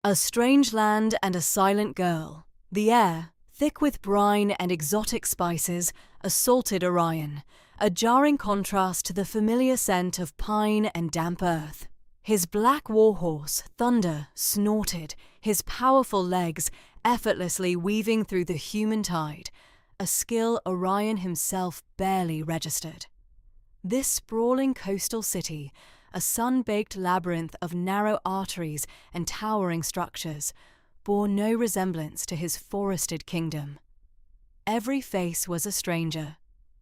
A strange land and a silent girl. The air, thick with brine and exotic spices, assaulted Orion, a jarring contrast to the familiar scent of pine and damp earth. His black warhorse, Thunder, snorted, his powerful legs effortlessly weaving through the human tide, a skill Orion himself barely registered. This sprawling coastal city, a sun-baked labyrinth of narrow arteries and towering structures, bore no resemblance to his forested kingdom. Every face was a stranger,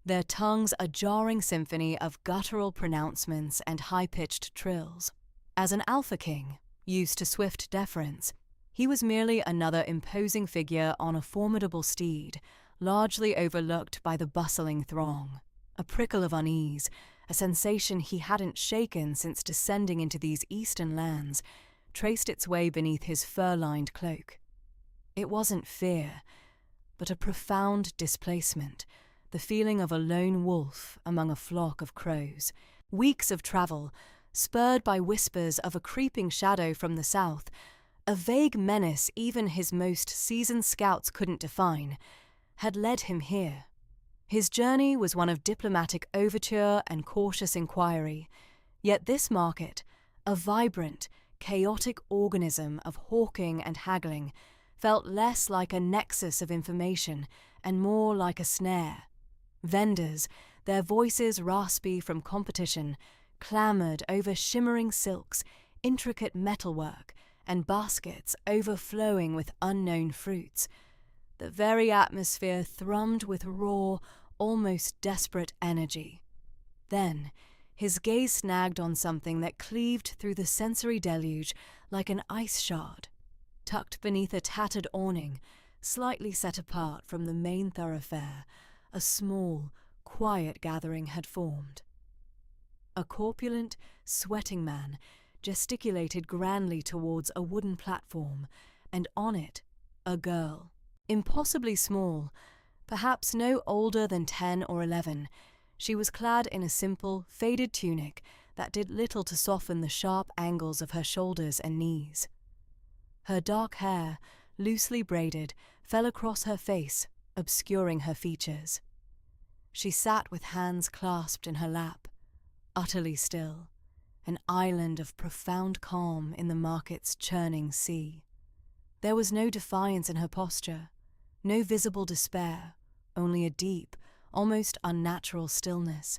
their tongues a jarring symphony of guttural pronouncements and high-pitched trills. As an alpha king, used to swift deference, he was merely another imposing figure on a formidable steed, largely overlooked by the bustling throng. A prickle of unease, a sensation he hadn't shaken since descending into these eastern lands, traced its way beneath his fur-lined cloak. It wasn't fear, but a profound displacement, the feeling of a lone wolf among a flock of crows. Weeks of travel, spurred by whispers of a creeping shadow from the south, a vague menace even his most seasoned scouts couldn't define, had led him here. His journey was one of diplomatic overture and cautious inquiry, yet this market, a vibrant, chaotic organism of hawking and haggling, felt less like a nexus of information and more like a snare. Vendors, their voices raspy from competition, clamoured over shimmering silks, intricate metalwork, and baskets overflowing with unknown fruits. The very atmosphere thrummed with raw, almost desperate energy. Then, his gaze snagged on something that cleaved through the sensory deluge like an ice shard. Tucked beneath a tattered awning, slightly set apart from the main thoroughfare, a small, quiet gathering had formed. A corpulent, sweating man gesticulated grandly towards a wooden platform, and on it, a girl. Impossibly small, perhaps no older than 10 or 11, she was clad in a simple, faded tunic that did little to soften the sharp angles of her shoulders and knees. Her dark hair, loosely braided, fell across her face, obscuring her features. She sat with hands clasped in her lap, utterly still, an island of profound calm in the market's churning sea. There was no defiance in her posture, no visible despair, only a deep, almost unnatural stillness.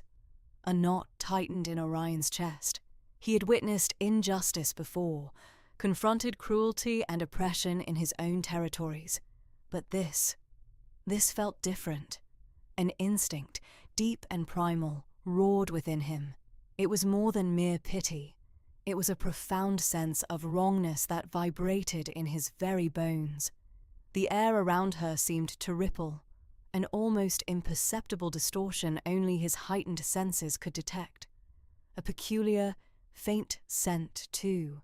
A knot tightened in Orion's chest. He had witnessed injustice before, confronted cruelty and oppression in his own territories. But this felt different. An instinct, deep and primal, roared within him. It was more than mere pity. It was a profound sense of wrongness that vibrated in his very bones. The air around her seemed to ripple, an almost imperceptible distortion only his heightened senses could detect. A peculiar, faint scent, too,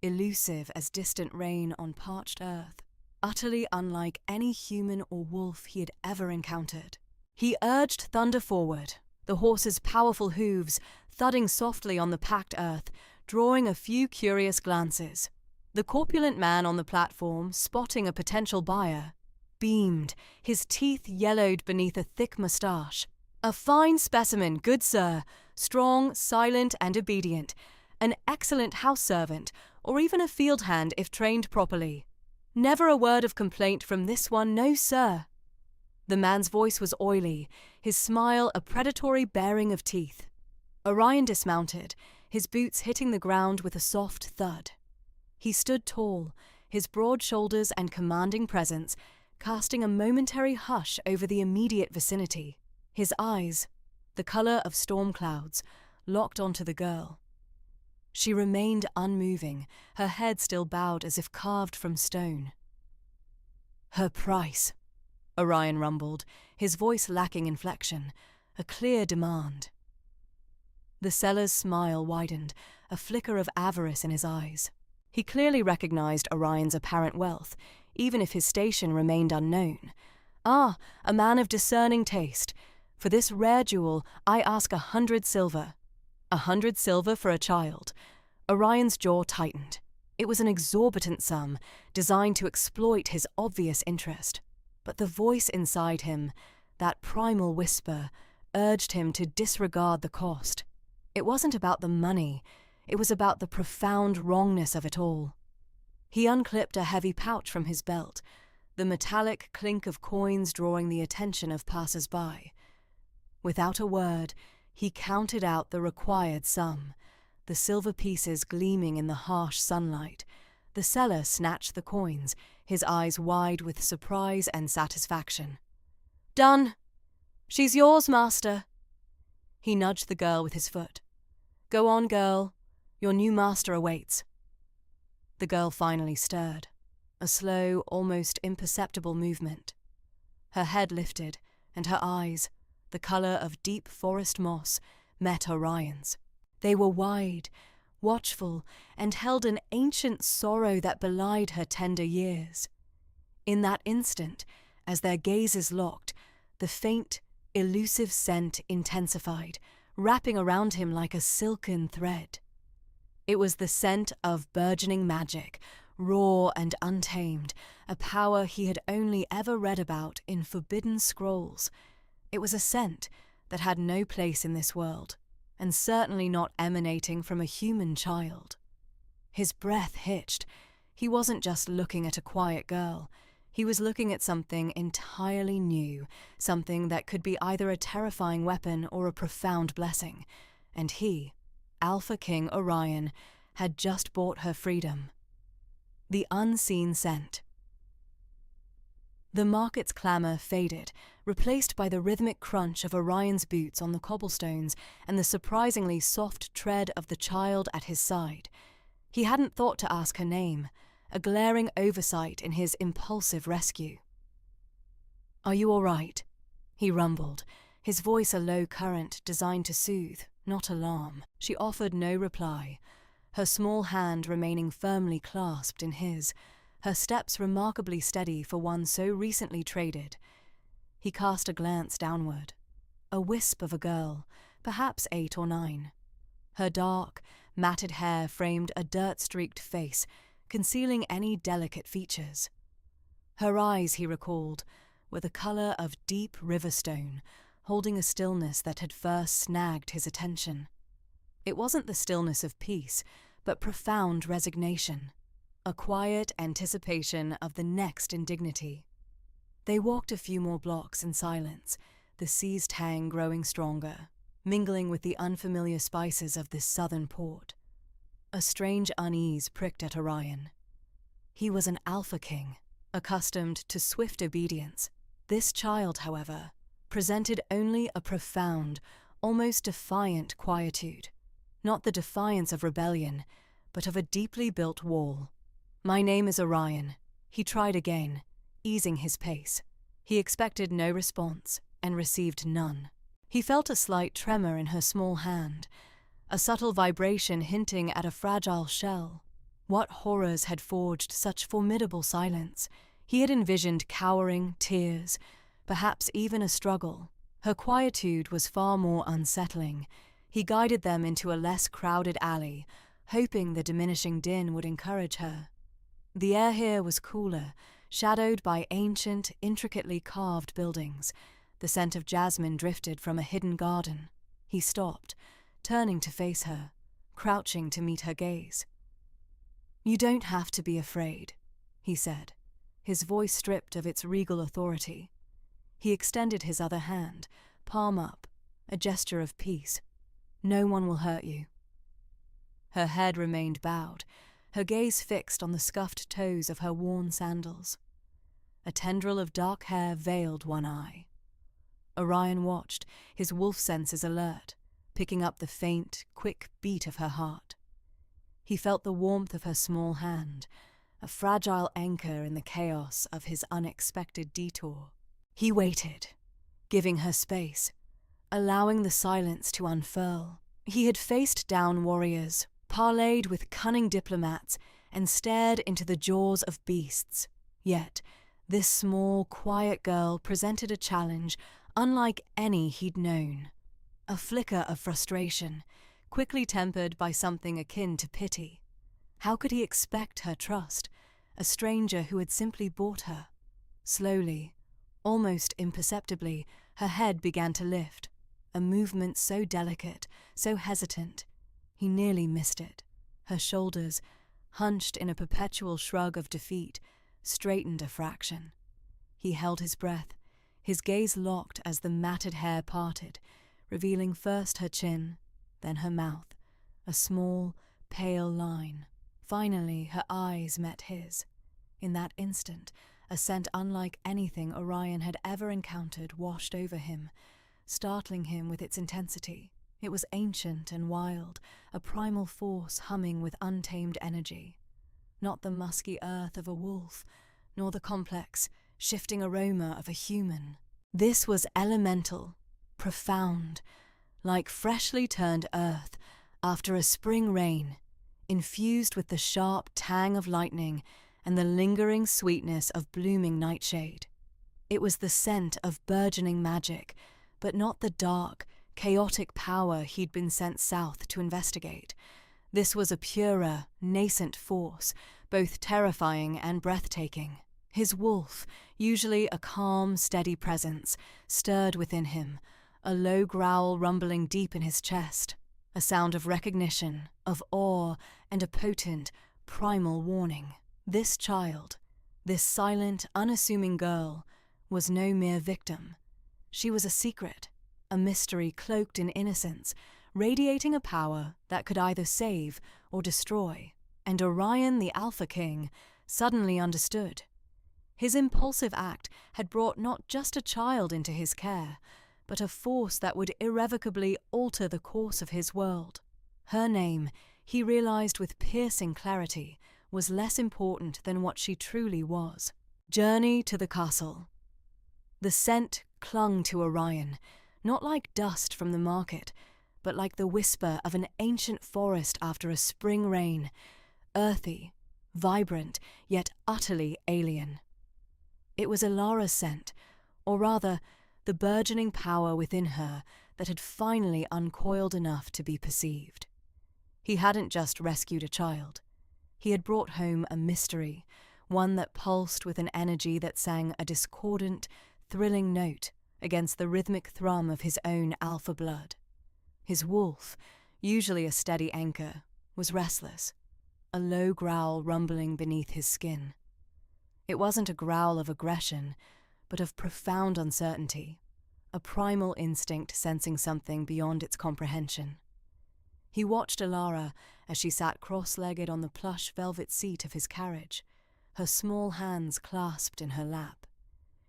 elusive as distant rain on parched earth, utterly unlike any human or wolf he had ever encountered. He urged Thunder forward, the horse's powerful hooves thudding softly on the packed earth, drawing a few curious glances. The corpulent man on the platform, spotting a potential buyer, beamed, his teeth yellowed beneath a thick moustache. "A fine specimen, good sir, strong, silent, and obedient. An excellent house servant, or even a field hand if trained properly. Never a word of complaint from this one, no sir." The man's voice was oily, his smile a predatory baring of teeth. Orion dismounted, his boots hitting the ground with a soft thud. He stood tall, his broad shoulders and commanding presence casting a momentary hush over the immediate vicinity. His eyes, the color of storm clouds, locked onto the girl. She remained unmoving, her head still bowed as if carved from stone. "Her price," Orion rumbled, his voice lacking inflection, a clear demand. The seller's smile widened, a flicker of avarice in his eyes. He clearly recognized Orion's apparent wealth, even if his station remained unknown. "Ah, a man of discerning taste. For this rare jewel, I ask 100 silver. 100 silver for a child." Orion's jaw tightened. It was an exorbitant sum, designed to exploit his obvious interest. But the voice inside him, that primal whisper, urged him to disregard the cost. It wasn't about the money, it was about the profound wrongness of it all. He unclipped a heavy pouch from his belt, the metallic clink of coins drawing the attention of passers-by. Without a word, he counted out the required sum, the silver pieces gleaming in the harsh sunlight. The seller snatched the coins, his eyes wide with surprise and satisfaction. "Done! She's yours, master." He nudged the girl with his foot. "Go on, girl. Your new master awaits." The girl finally stirred, a slow, almost imperceptible movement. Her head lifted, and her eyes, the color of deep forest moss, met Orion's. They were wide, watchful, and held an ancient sorrow that belied her tender years. In that instant, as their gazes locked, the faint, elusive scent intensified, wrapping around him like a silken thread. It was the scent of burgeoning magic, raw and untamed, a power he had only ever read about in forbidden scrolls. It was a scent that had no place in this world, and certainly not emanating from a human child. His breath hitched. He wasn't just looking at a quiet girl. He was looking at something entirely new, something that could be either a terrifying weapon or a profound blessing. And he, Alpha King Orion, had just bought her freedom. The unseen scent. The market's clamour faded, replaced by the rhythmic crunch of Orion's boots on the cobblestones and the surprisingly soft tread of the child at his side. He hadn't thought to ask her name, a glaring oversight in his impulsive rescue. "Are you all right?" he rumbled, his voice a low current designed to soothe, not alarm. She offered no reply, her small hand remaining firmly clasped in his, her steps remarkably steady for one so recently traded. He cast a glance downward. A wisp of a girl, perhaps 8 or 9. Her dark, matted hair framed a dirt-streaked face, concealing any delicate features. Her eyes, he recalled, were the colour of deep river stone, holding a stillness that had first snagged his attention. It wasn't the stillness of peace, but profound resignation, a quiet anticipation of the next indignity. They walked a few more blocks in silence, the sea's tang growing stronger, mingling with the unfamiliar spices of this southern port. A strange unease pricked at Orion. He was an Alpha King, accustomed to swift obedience. This child, however, presented only a profound, almost defiant quietude. Not the defiance of rebellion, but of a deeply built wall. "My name is Orion." He tried again, easing his pace. He expected no response, and received none. He felt a slight tremor in her small hand, a subtle vibration hinting at a fragile shell. What horrors had forged such formidable silence? He had envisioned cowering, tears, perhaps even a struggle. Her quietude was far more unsettling. He guided them into a less crowded alley, hoping the diminishing din would encourage her. The air here was cooler, shadowed by ancient, intricately carved buildings. The scent of jasmine drifted from a hidden garden. He stopped, turning to face her, crouching to meet her gaze. "You don't have to be afraid," he said, his voice stripped of its regal authority. He extended his other hand, palm up, a gesture of peace. "No one will hurt you." Her head remained bowed, her gaze fixed on the scuffed toes of her worn sandals. A tendril of dark hair veiled one eye. Orion watched, his wolf senses alert, picking up the faint, quick beat of her heart. He felt the warmth of her small hand, a fragile anchor in the chaos of his unexpected detour. He waited, giving her space, allowing the silence to unfurl. He had faced down warriors, parleyed with cunning diplomats, and stared into the jaws of beasts. Yet, this small, quiet girl presented a challenge unlike any he'd known. A flicker of frustration, quickly tempered by something akin to pity. How could he expect her trust, a stranger who had simply bought her? Slowly, almost imperceptibly, her head began to lift, a movement so delicate, so hesitant, he nearly missed it. Her shoulders, hunched in a perpetual shrug of defeat, straightened a fraction. He held his breath, his gaze locked as the matted hair parted, revealing first her chin, then her mouth, a small, pale line. Finally, her eyes met his. In that instant, a scent unlike anything Orion had ever encountered washed over him, startling him with its intensity. It was ancient and wild, a primal force humming with untamed energy. Not the musky earth of a wolf, nor the complex, shifting aroma of a human. This was elemental, profound, like freshly turned earth after a spring rain, infused with the sharp tang of lightning and the lingering sweetness of blooming nightshade. It was the scent of burgeoning magic, but not the dark, chaotic power he'd been sent south to investigate. This was a purer, nascent force, both terrifying and breathtaking. His wolf, usually a calm, steady presence, stirred within him, a low growl rumbling deep in his chest, a sound of recognition, of awe, and a potent, primal warning. This child, this silent, unassuming girl, was no mere victim. She was a secret, a mystery cloaked in innocence, radiating a power that could either save or destroy. And Orion, the Alpha King, suddenly understood. His impulsive act had brought not just a child into his care, but a force that would irrevocably alter the course of his world. Her name, he realized with piercing clarity, was less important than what she truly was. Journey to the castle. The scent clung to Orion, not like dust from the market, but like the whisper of an ancient forest after a spring rain, earthy, vibrant, yet utterly alien. It was Alara's scent, or rather, the burgeoning power within her that had finally uncoiled enough to be perceived. He hadn't just rescued a child. He had brought home a mystery, one that pulsed with an energy that sang a discordant, thrilling note against the rhythmic thrum of his own alpha blood. His wolf, usually a steady anchor, was restless, a low growl rumbling beneath his skin. It wasn't a growl of aggression, but of profound uncertainty, a primal instinct sensing something beyond its comprehension. He watched Alara as she sat cross-legged on the plush velvet seat of his carriage, her small hands clasped in her lap.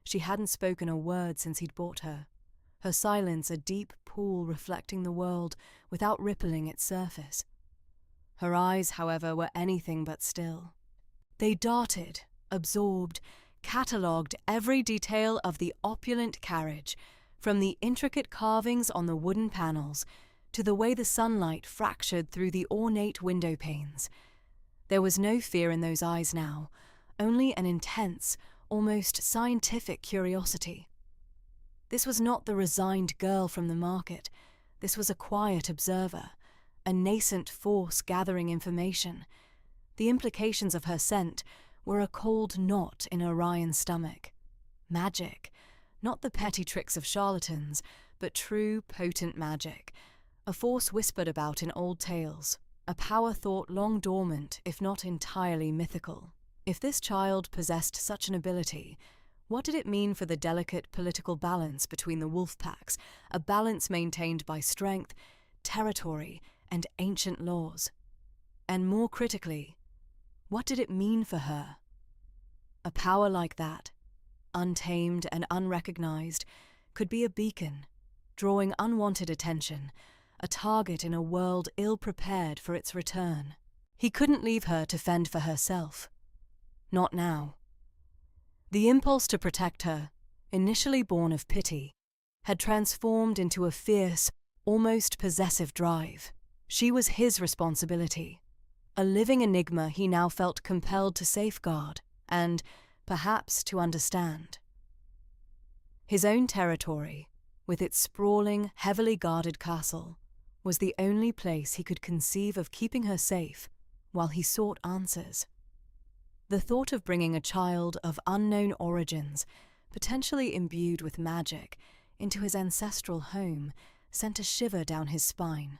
She hadn't spoken a word since he'd bought her, her silence a deep pool reflecting the world without rippling its surface. Her eyes, however, were anything but still. They darted, absorbed, catalogued every detail of the opulent carriage, from the intricate carvings on the wooden panels to the way the sunlight fractured through the ornate window panes. There was no fear in those eyes now, only an intense, almost scientific curiosity. This was not the resigned girl from the market. This was a quiet observer, a nascent force gathering information. The implications of her scent were a cold knot in Orion's stomach. Magic, not the petty tricks of charlatans, but true, potent magic, a force whispered about in old tales, a power thought long dormant, if not entirely mythical. If this child possessed such an ability, what did it mean for the delicate political balance between the wolf packs, a balance maintained by strength, territory, and ancient laws? And more critically, what did it mean for her? A power like that, untamed and unrecognized, could be a beacon, drawing unwanted attention, a target in a world ill-prepared for its return. He couldn't leave her to fend for herself. Not now. The impulse to protect her, initially born of pity, had transformed into a fierce, almost possessive drive. She was his responsibility, a living enigma he now felt compelled to safeguard and, perhaps, to understand. His own territory, with its sprawling, heavily guarded castle, was the only place he could conceive of keeping her safe while he sought answers. The thought of bringing a child of unknown origins, potentially imbued with magic, into his ancestral home sent a shiver down his spine.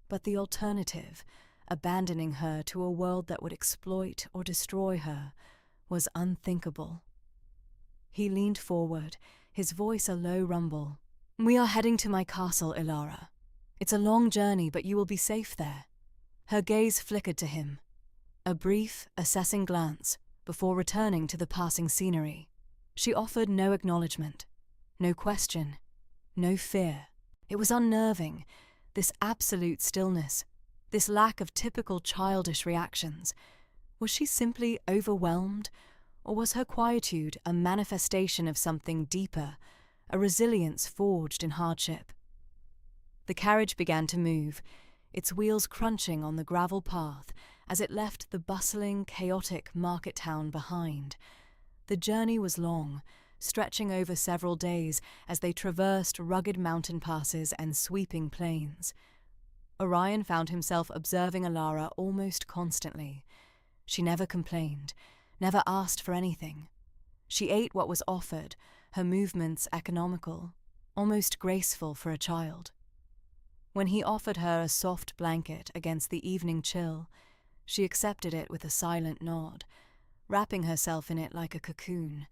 But the alternative, abandoning her to a world that would exploit or destroy her, was unthinkable. He leaned forward, his voice a low rumble. "We are heading to my castle, Ilara. It's a long journey, but you will be safe there." Her gaze flickered to him, a brief, assessing glance before returning to the passing scenery. She offered no acknowledgement, no question, no fear. It was unnerving, this absolute stillness, this lack of typical childish reactions. Was she simply overwhelmed, or was her quietude a manifestation of something deeper, a resilience forged in hardship? The carriage began to move, its wheels crunching on the gravel path as it left the bustling, chaotic market town behind. The journey was long, stretching over several days as they traversed rugged mountain passes and sweeping plains. Orion found himself observing Ilara almost constantly. She never complained, never asked for anything. She ate what was offered, her movements economical, almost graceful for a child. When he offered her a soft blanket against the evening chill, she accepted it with a silent nod, wrapping herself in it like a cocoon.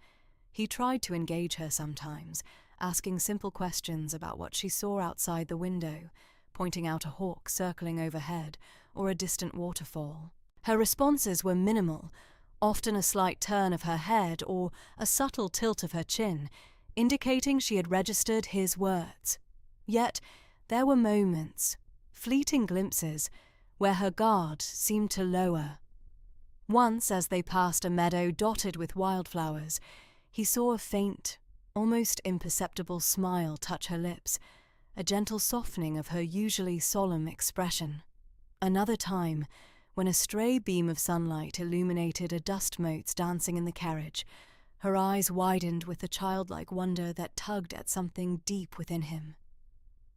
He tried to engage her sometimes, asking simple questions about what she saw outside the window, pointing out a hawk circling overhead or a distant waterfall. Her responses were minimal, often a slight turn of her head or a subtle tilt of her chin, indicating she had registered his words. Yet there were moments, fleeting glimpses, where her guard seemed to lower. Once, as they passed a meadow dotted with wildflowers, he saw a faint, almost imperceptible smile touch her lips, a gentle softening of her usually solemn expression. Another time, when a stray beam of sunlight illuminated a dust motes dancing in the carriage, her eyes widened with a childlike wonder that tugged at something deep within him.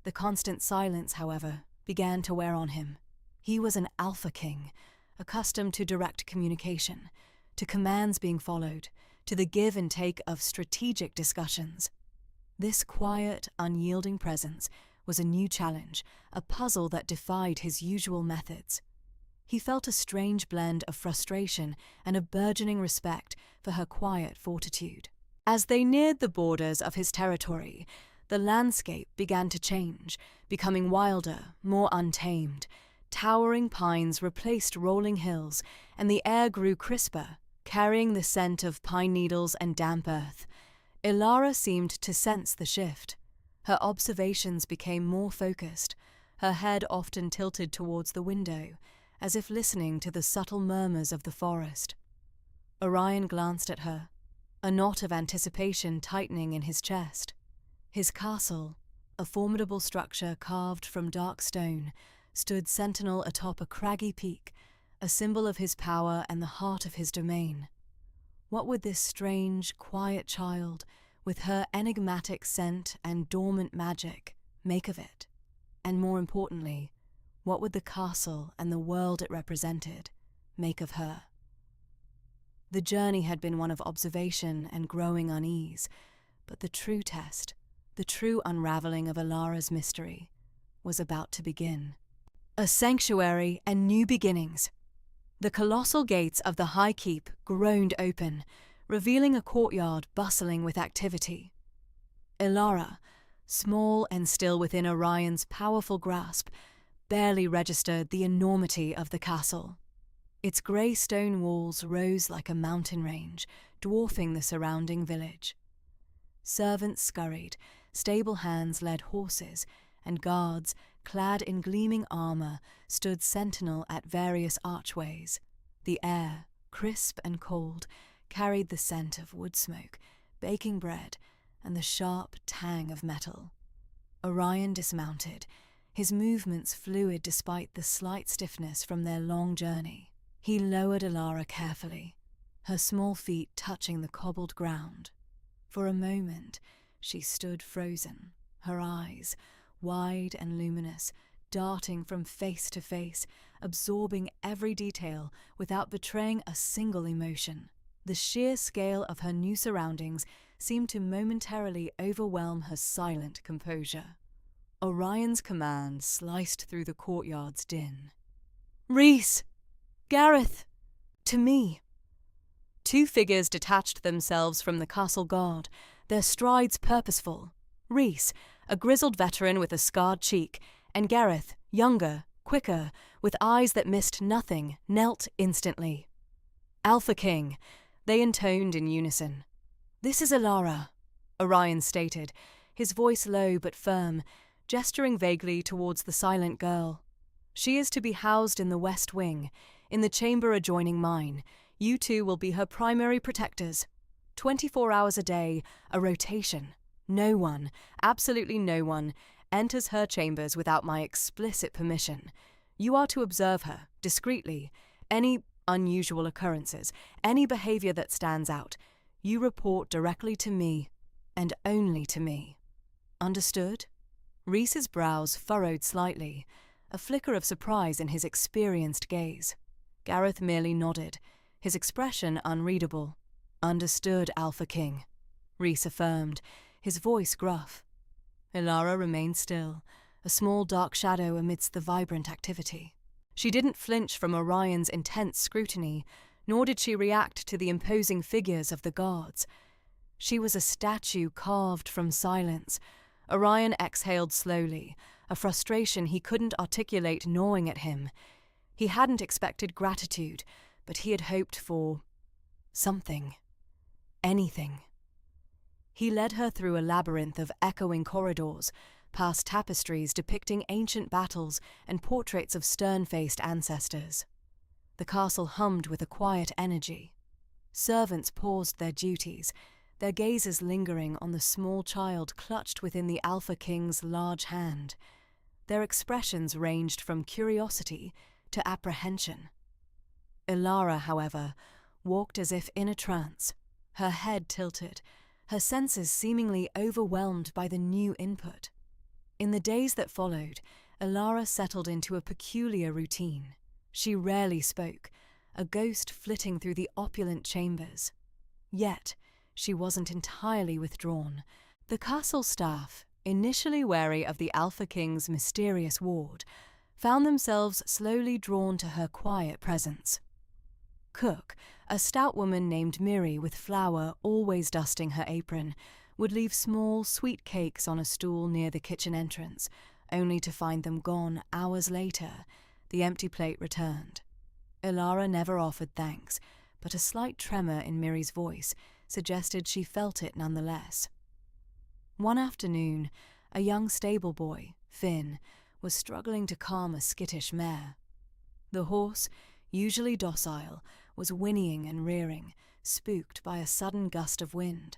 The constant silence, however, began to wear on him. He was an alpha king, accustomed to direct communication, to commands being followed, to the give and take of strategic discussions. This quiet, unyielding presence was a new challenge, a puzzle that defied his usual methods. He felt a strange blend of frustration and a burgeoning respect for her quiet fortitude. As they neared the borders of his territory, the landscape began to change, becoming wilder, more untamed. Towering pines replaced rolling hills, and the air grew crisper, carrying the scent of pine needles and damp earth. Ilara seemed to sense the shift. Her observations became more focused, her head often tilted towards the window, as if listening to the subtle murmurs of the forest. Orion glanced at her, a knot of anticipation tightening in his chest. His castle, a formidable structure carved from dark stone, stood sentinel atop a craggy peak, a symbol of his power and the heart of his domain. What would this strange, quiet child, with her enigmatic scent and dormant magic, make of it? And more importantly, what would the castle and the world it represented make of her? The journey had been one of observation and growing unease, but the true test, the true unraveling of Ilara's mystery, was about to begin. A sanctuary and new beginnings. The colossal gates of the High Keep groaned open, revealing a courtyard bustling with activity. Ilara, small and still within Orion's powerful grasp, barely registered the enormity of the castle. Its grey stone walls rose like a mountain range, dwarfing the surrounding village. Servants scurried, stable hands led horses, and guards, clad in gleaming armour, stood sentinel at various archways. The air, crisp and cold, carried the scent of wood smoke, baking bread, and the sharp tang of metal. Orion dismounted, his movements fluid despite the slight stiffness from their long journey. He lowered Ilara carefully, her small feet touching the cobbled ground. For a moment, she stood frozen, her eyes, wide and luminous, darting from face to face, absorbing every detail without betraying a single emotion. The sheer scale of her new surroundings seemed to momentarily overwhelm her silent composure. Orion's command sliced through the courtyard's din. "Rhys! Gareth! To me!" Two figures detached themselves from the castle guard, their strides purposeful. Rhys, a grizzled veteran with a scarred cheek, and Gareth, younger, quicker, with eyes that missed nothing, knelt instantly. "Alpha King," they intoned in unison. "This is Elara," Orion stated, his voice low but firm, gesturing vaguely towards the silent girl. "She is to be housed in the West Wing, in the chamber adjoining mine. You two will be her primary protectors. 24 hours a day, a rotation. No one, absolutely no one, enters her chambers without my explicit permission. You are to observe her, discreetly. Any unusual occurrences, any behavior that stands out, you report directly to me, and only to me. Understood?" Rhys's brows furrowed slightly, a flicker of surprise in his experienced gaze. Gareth merely nodded, his expression unreadable. "Understood, Alpha King," Rhys affirmed, his voice gruff. Elara remained still, a small dark shadow amidst the vibrant activity. She didn't flinch from Orion's intense scrutiny, nor did she react to the imposing figures of the guards. She was a statue carved from silence. Orion exhaled slowly, a frustration he couldn't articulate gnawing at him. He hadn't expected gratitude, but he had hoped for something. Anything. He led her through a labyrinth of echoing corridors, past tapestries depicting ancient battles and portraits of stern-faced ancestors. The castle hummed with a quiet energy. Servants paused their duties, their gazes lingering on the small child clutched within the Alpha King's large hand. Their expressions ranged from curiosity to apprehension. Elara, however, walked as if in a trance, her head tilted, her senses seemingly overwhelmed by the new input. In the days that followed, Elara settled into a peculiar routine. She rarely spoke, a ghost flitting through the opulent chambers. Yet, she wasn't entirely withdrawn. The castle staff, initially wary of the Alpha King's mysterious ward, found themselves slowly drawn to her quiet presence. Cook, a stout woman named Miri with flour always dusting her apron, would leave small, sweet cakes on a stool near the kitchen entrance, only to find them gone hours later, the empty plate returned. Elara never offered thanks, but a slight tremor in Miri's voice suggested she felt it nonetheless. One afternoon, a young stable boy, Finn, was struggling to calm a skittish mare. The horse, usually docile, was whinnying and rearing, spooked by a sudden gust of wind.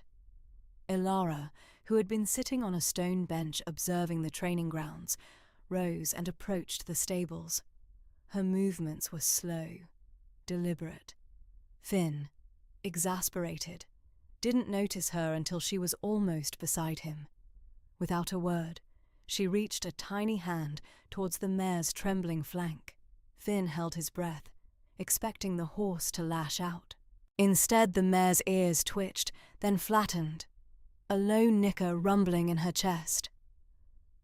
Elara, who had been sitting on a stone bench observing the training grounds, rose and approached the stables. Her movements were slow, deliberate. Finn, exasperated, didn't notice her until she was almost beside him. Without a word, she reached a tiny hand towards the mare's trembling flank. Finn held his breath, expecting the horse to lash out. Instead, the mare's ears twitched, then flattened, a low nicker rumbling in her chest.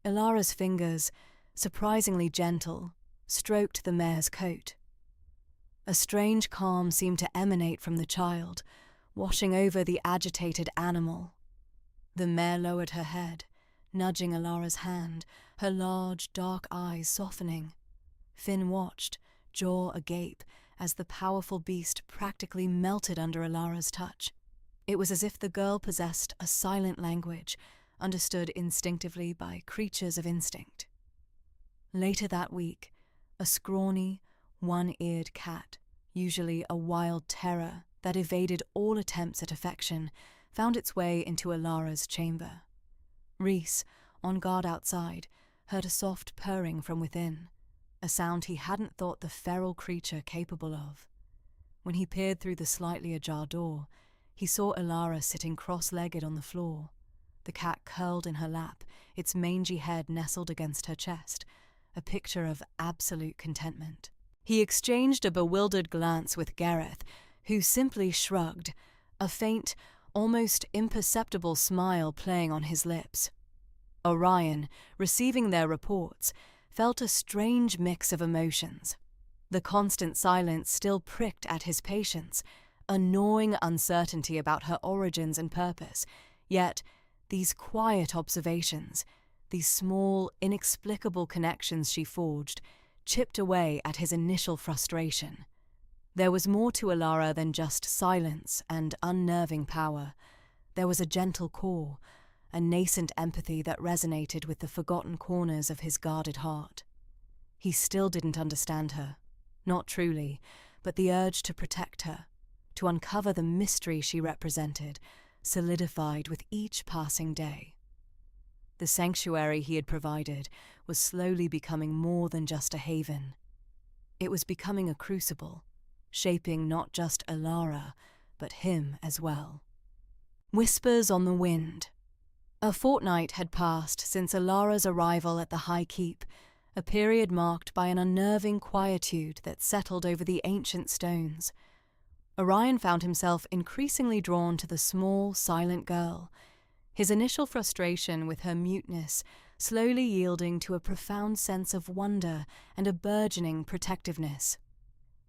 Elara's fingers, surprisingly gentle, stroked the mare's coat. A strange calm seemed to emanate from the child, washing over the agitated animal. The mare lowered her head, nudging Elara's hand, her large, dark eyes softening. Finn watched, jaw agape, as the powerful beast practically melted under Elara's touch. It was as if the girl possessed a silent language, understood instinctively by creatures of instinct. Later that week, a scrawny, one-eared cat, usually a wild terror that evaded all attempts at affection, found its way into Elara's chamber. Rhys, on guard outside, heard a soft purring from within, a sound he hadn't thought the feral creature capable of. When he peered through the slightly ajar door, he saw Elara sitting cross-legged on the floor, the cat curled in her lap, its mangy head nestled against her chest, a picture of absolute contentment. He exchanged a bewildered glance with Gareth, who simply shrugged, a faint, almost imperceptible smile playing on his lips. Orion, receiving their reports, felt a strange mix of emotions. The constant silence still pricked at his patience, a gnawing uncertainty about her origins and purpose, yet these quiet observations, these small, inexplicable connections she forged, chipped away at his initial frustration. There was more to Alara than just silence and unnerving power. There was a gentle core, a nascent empathy that resonated with the forgotten corners of his guarded heart. He still didn't understand her, not truly, but the urge to protect her, to uncover the mystery she represented, solidified with each passing day. The sanctuary he had provided was slowly becoming more than just a haven. It was becoming a crucible, shaping not just Alara, but him as well. Whispers on the wind. A fortnight had passed since Alara's arrival at the High Keep, a period marked by an unnerving quietude that settled over the ancient stones. Orion found himself increasingly drawn to the small, silent girl, his initial frustration with her muteness slowly yielding to a profound sense of wonder and a burgeoning protectiveness.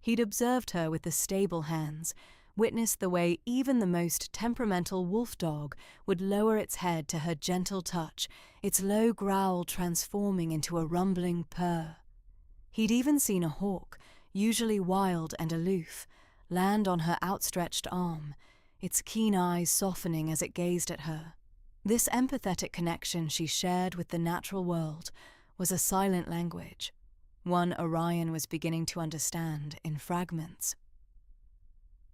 He'd observed her with the stable hands, witnessed the way even the most temperamental wolf dog would lower its head to her gentle touch, its low growl transforming into a rumbling purr. He'd even seen a hawk, usually wild and aloof, land on her outstretched arm, its keen eyes softening as it gazed at her. This empathetic connection she shared with the natural world was a silent language, one Orion was beginning to understand in fragments.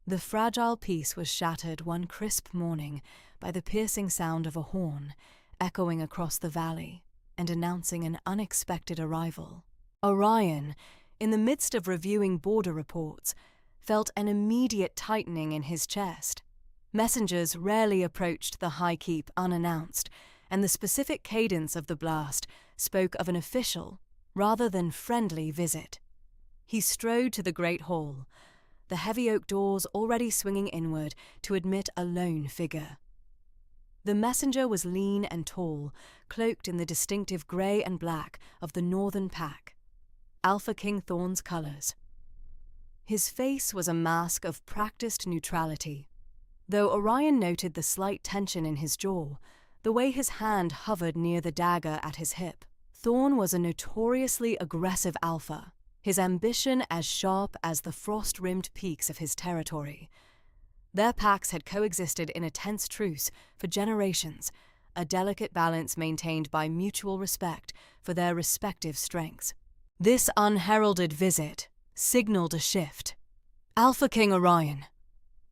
The fragile peace was shattered one crisp morning by the piercing sound of a horn echoing across the valley and announcing an unexpected arrival. Orion, in the midst of reviewing border reports, felt an immediate tightening in his chest. Messengers rarely approached the High Keep unannounced, and the specific cadence of the blast spoke of an official rather than friendly visit. He strode to the great hall, the heavy oak doors already swinging inward to admit a lone figure. The messenger was lean and tall, cloaked in the distinctive grey and black of the Northern Pack, Alpha King Thorn's colours. His face was a mask of practiced neutrality, though Orion noted the slight tension in his jaw, the way his hand hovered near the dagger at his hip. Thorn was a notoriously aggressive alpha, his ambition as sharp as the frost-rimmed peaks of his territory. Their packs had coexisted in a tense truce for generations, a delicate balance maintained by mutual respect for their respective strengths. This unheralded visit signaled a shift. "Alpha King Orion,"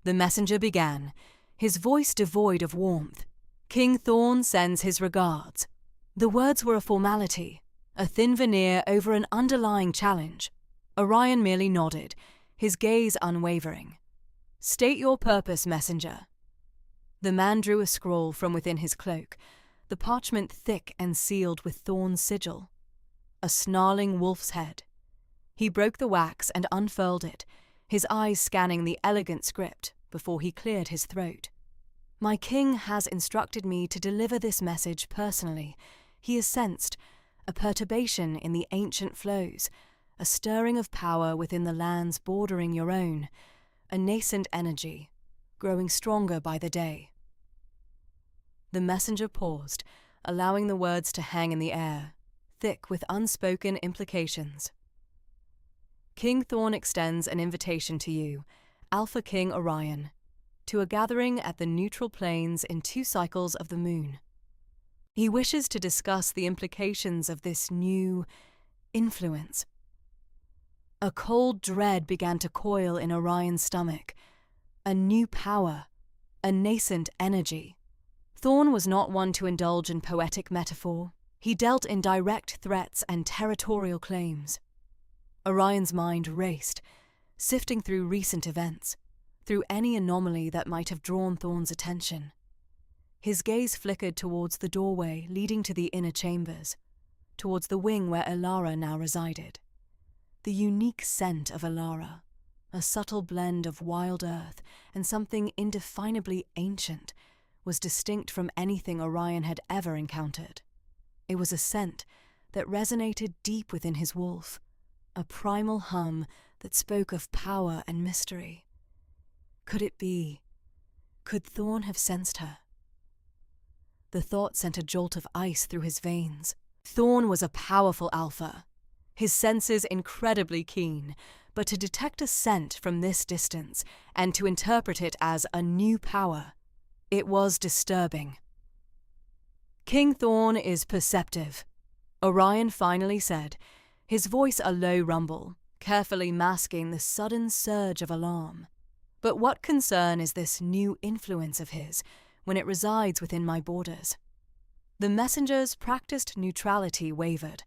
the messenger began, his voice devoid of warmth. "King Thorn sends his regards." The words were a formality, a thin veneer over an underlying challenge. Orion merely nodded, his gaze unwavering. "State your purpose, messenger." The man drew a scroll from within his cloak, the parchment thick and sealed with Thorn's sigil. A snarling wolf's head. He broke the wax and unfurled it, his eyes scanning the elegant script before he cleared his throat. "My king has instructed me to deliver this message personally. He has sensed a perturbation in the ancient flows, a stirring of power within the lands bordering your own, a nascent energy, growing stronger by the day." The messenger paused, allowing the words to hang in the air, thick with unspoken implications. "King Thorn extends an invitation to you, Alpha King Orion, to a gathering at the neutral plains in 2 cycles of the moon. He wishes to discuss the implications of this new influence." A cold dread began to coil in Orion's stomach. A new power, a nascent energy. Thorn was not one to indulge in poetic metaphor. He dealt in direct threats and territorial claims. Orion's mind raced, sifting through recent events, through any anomaly that might have drawn Thorn's attention. His gaze flickered towards the doorway leading to the inner chambers, towards the wing where Alara now resided. The unique scent of Alara, a subtle blend of wild earth and something indefinably ancient, was distinct from anything Orion had ever encountered. It was a scent that resonated deep within his wolf, a primal hum that spoke of power and mystery. Could it be? Could Thorn have sensed her? The thought sent a jolt of ice through his veins. Thorn was a powerful alpha, his senses incredibly keen, but to detect a scent from this distance and to interpret it as a new power, it was disturbing. King Thorn is perceptive, Orion finally said, his voice a low rumble, carefully masking the sudden surge of alarm. But what concern is this new influence of his when it resides within my borders? The messenger's practiced neutrality wavered,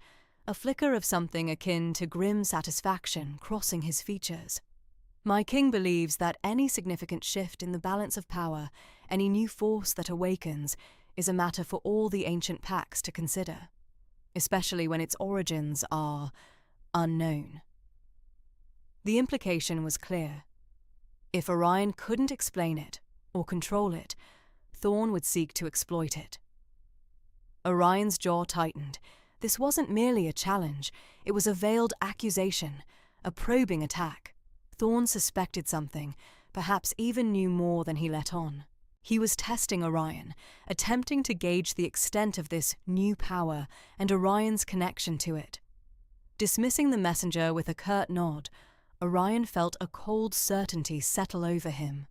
a flicker of something akin to grim satisfaction crossing his features. My king believes that any significant shift in the balance of power, any new force that awakens, is a matter for all the ancient pacts to consider, especially when its origins are unknown. The implication was clear. If Orion couldn't explain it or control it, Thorn would seek to exploit it. Orion's jaw tightened. This wasn't merely a challenge, it was a veiled accusation, a probing attack. Thorn suspected something, perhaps even knew more than he let on. He was testing Orion, attempting to gauge the extent of this new power and Orion's connection to it. Dismissing the messenger with a curt nod, Orion felt a cold certainty settle over him.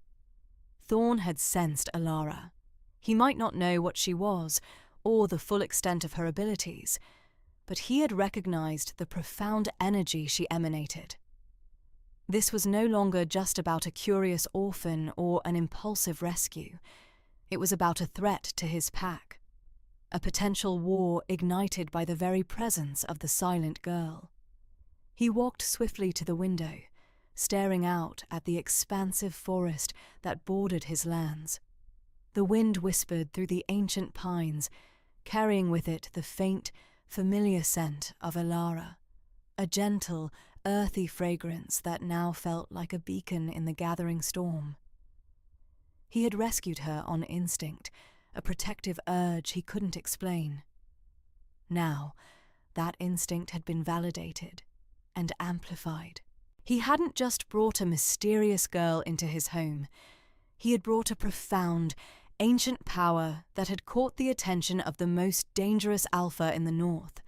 Thorn had sensed Alara. He might not know what she was, or the full extent of her abilities, but he had recognized the profound energy she emanated. This was no longer just about a curious orphan or an impulsive rescue. It was about a threat to his pack, a potential war ignited by the very presence of the silent girl. He walked swiftly to the window, staring out at the expansive forest that bordered his lands. The wind whispered through the ancient pines, carrying with it the faint, familiar scent of Alara, a gentle, earthy fragrance that now felt like a beacon in the gathering storm. He had rescued her on instinct, a protective urge he couldn't explain. Now, that instinct had been validated and amplified. He hadn't just brought a mysterious girl into his home. He had brought a profound, ancient power that had caught the attention of the most dangerous alpha in the north.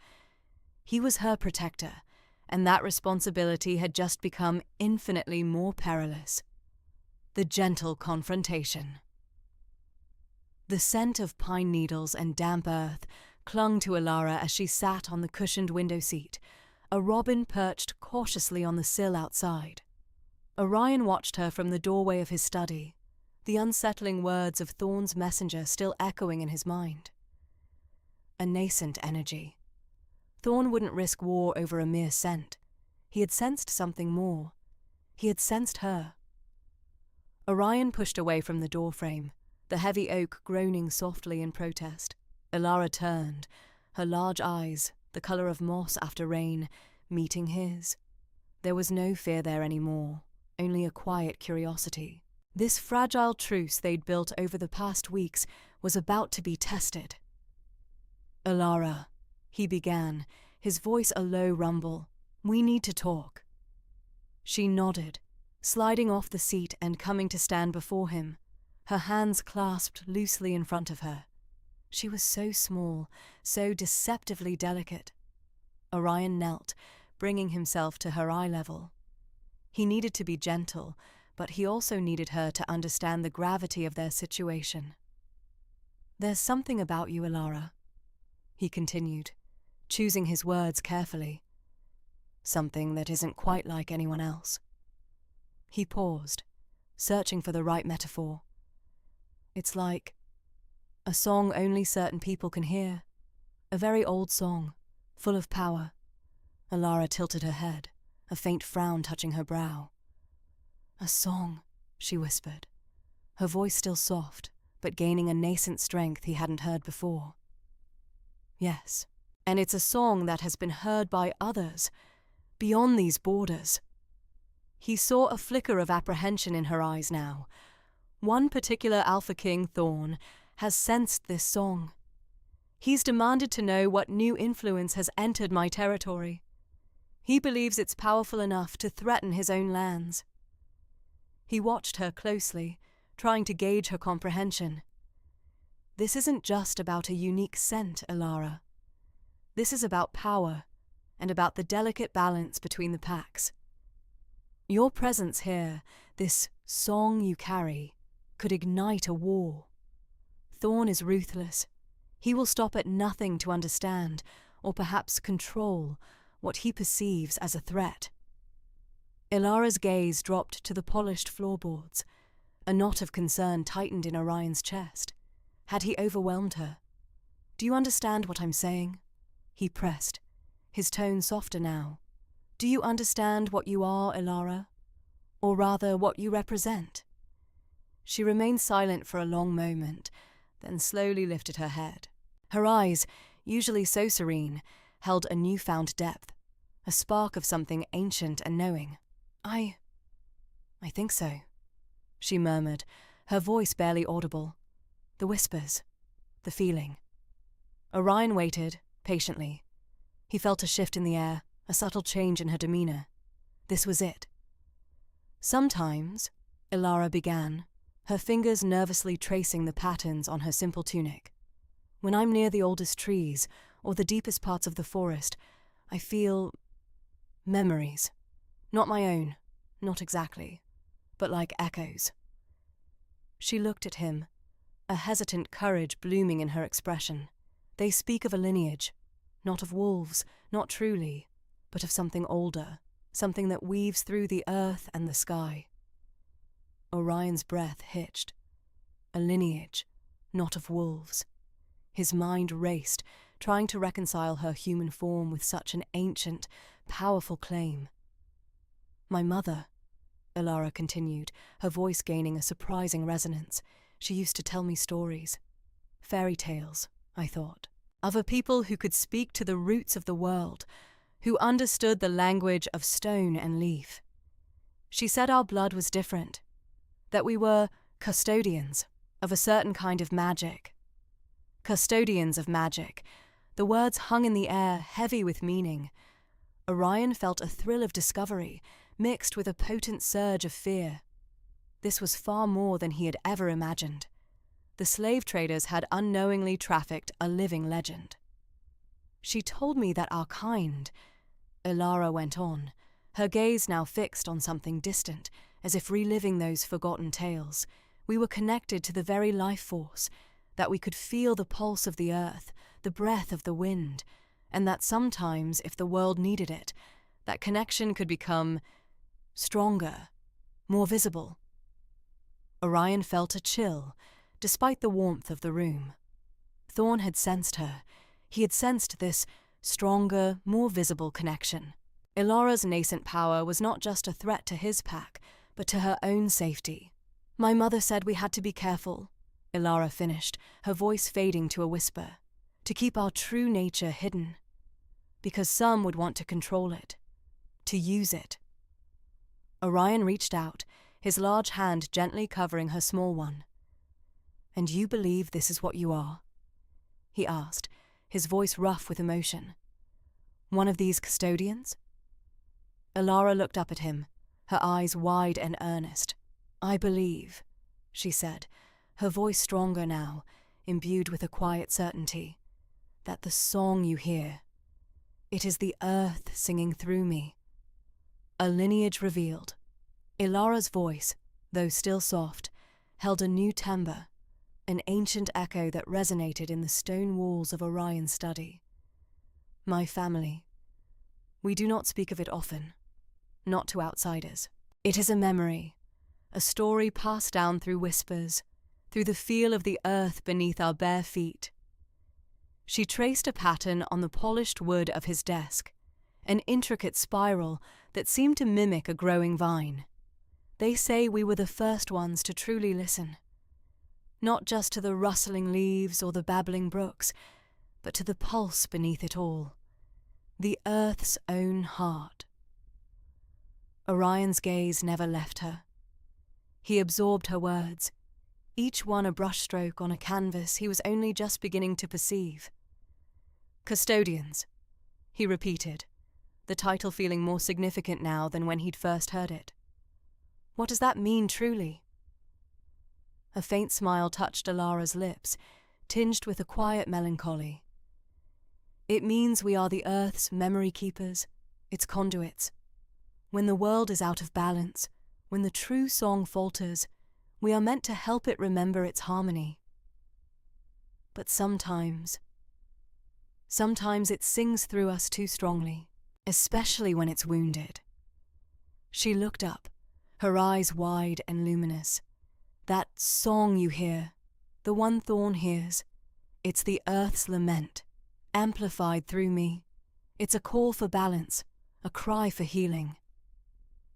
He was her protector, and that responsibility had just become infinitely more perilous. The gentle confrontation. The scent of pine needles and damp earth clung to Alara as she sat on the cushioned window seat, a robin perched cautiously on the sill outside. Orion watched her from the doorway of his study, the unsettling words of Thorn's messenger still echoing in his mind. A nascent energy. Thorn wouldn't risk war over a mere scent. He had sensed something more. He had sensed her. Orion pushed away from the doorframe, the heavy oak groaning softly in protest. Alara turned, her large eyes, the colour of moss after rain, meeting his. There was no fear there anymore, only a quiet curiosity. This fragile truce they'd built over the past weeks was about to be tested. Alara, he began, his voice a low rumble. We need to talk. She nodded, sliding off the seat and coming to stand before him, her hands clasped loosely in front of her. She was so small, so deceptively delicate. Orion knelt, bringing himself to her eye level. He needed to be gentle, but he also needed her to understand the gravity of their situation. There's something about you, Alara, he continued, choosing his words carefully. Something that isn't quite like anyone else. He paused, searching for the right metaphor. It's like a song only certain people can hear. A very old song, full of power. Alara tilted her head, a faint frown touching her brow. A song, she whispered, her voice still soft, but gaining a nascent strength he hadn't heard before. Yes, and it's a song that has been heard by others, beyond these borders. He saw a flicker of apprehension in her eyes now. One particular Alpha King, Thorn, has sensed this song. He's demanded to know what new influence has entered my territory. He believes it's powerful enough to threaten his own lands. He watched her closely, trying to gauge her comprehension. This isn't just about a unique scent, Elara. This is about power, and about the delicate balance between the packs. Your presence here, this song you carry, could ignite a war. Thorn is ruthless. He will stop at nothing to understand, or perhaps control, what he perceives as a threat. Ilara's gaze dropped to the polished floorboards. A knot of concern tightened in Orion's chest. Had he overwhelmed her? Do you understand what I'm saying? He pressed, his tone softer now. Do you understand what you are, Ilara? Or rather, what you represent? She remained silent for a long moment, then slowly lifted her head. Her eyes, usually so serene, held a newfound depth, a spark of something ancient and knowing. I think so, she murmured, her voice barely audible. The whispers, the feeling. Orion waited, patiently. He felt a shift in the air, a subtle change in her demeanor. This was it. Sometimes, Ilara began, her fingers nervously tracing the patterns on her simple tunic. When I'm near the oldest trees, or the deepest parts of the forest, I feel memories. Not my own, not exactly, but like echoes. She looked at him, a hesitant courage blooming in her expression. They speak of a lineage, not of wolves, not truly, but of something older, something that weaves through the earth and the sky. Orion's breath hitched. A lineage, not of wolves. His mind raced, trying to reconcile her human form with such an ancient, powerful claim. My mother, Ilara continued, her voice gaining a surprising resonance. She used to tell me stories. Fairy tales, I thought, of a people who could speak to the roots of the world, who understood the language of stone and leaf. She said our blood was different, that we were custodians of a certain kind of magic. Custodians of magic. The words hung in the air, heavy with meaning. Orion felt a thrill of discovery, mixed with a potent surge of fear. This was far more than he had ever imagined. The slave traders had unknowingly trafficked a living legend. She told me that our kind, Ilara went on, her gaze now fixed on something distant, as if reliving those forgotten tales. We were connected to the very life force, that we could feel the pulse of the earth, the breath of the wind, and that sometimes, if the world needed it, that connection could become stronger, more visible. Orion felt a chill, despite the warmth of the room. Thorn had sensed her. He had sensed this stronger, more visible connection. Ilara's nascent power was not just a threat to his pack, but to her own safety. My mother said we had to be careful, Ilara finished, her voice fading to a whisper, to keep our true nature hidden. Because some would want to control it, to use it. Orion reached out, his large hand gently covering her small one. And you believe this is what you are? He asked, his voice rough with emotion. One of these custodians? Ilara looked up at him, her eyes wide and earnest. I believe, she said, her voice stronger now, imbued with a quiet certainty, that the song you hear, it is the earth singing through me. A lineage revealed. Ilara's voice, though still soft, held a new timbre, an ancient echo that resonated in the stone walls of Orion's study. My family. We do not speak of it often, not to outsiders. It is a memory, a story passed down through whispers, through the feel of the earth beneath our bare feet. She traced a pattern on the polished wood of his desk, an intricate spiral that seemed to mimic a growing vine. They say we were the first ones to truly listen, not just to the rustling leaves or the babbling brooks, but to the pulse beneath it all, the earth's own heart. Orion's gaze never left her. He absorbed her words, each one a brushstroke on a canvas he was only just beginning to perceive. Custodians, he repeated, the title feeling more significant now than when he'd first heard it. What does that mean truly? A faint smile touched Alara's lips, tinged with a quiet melancholy. It means we are the Earth's memory keepers, its conduits. When the world is out of balance, when the true song falters, we are meant to help it remember its harmony. But sometimes it sings through us too strongly, especially when it's wounded. She looked up, her eyes wide and luminous. That song you hear, the one Thorn hears, it's the Earth's lament, amplified through me. It's a call for balance, a cry for healing.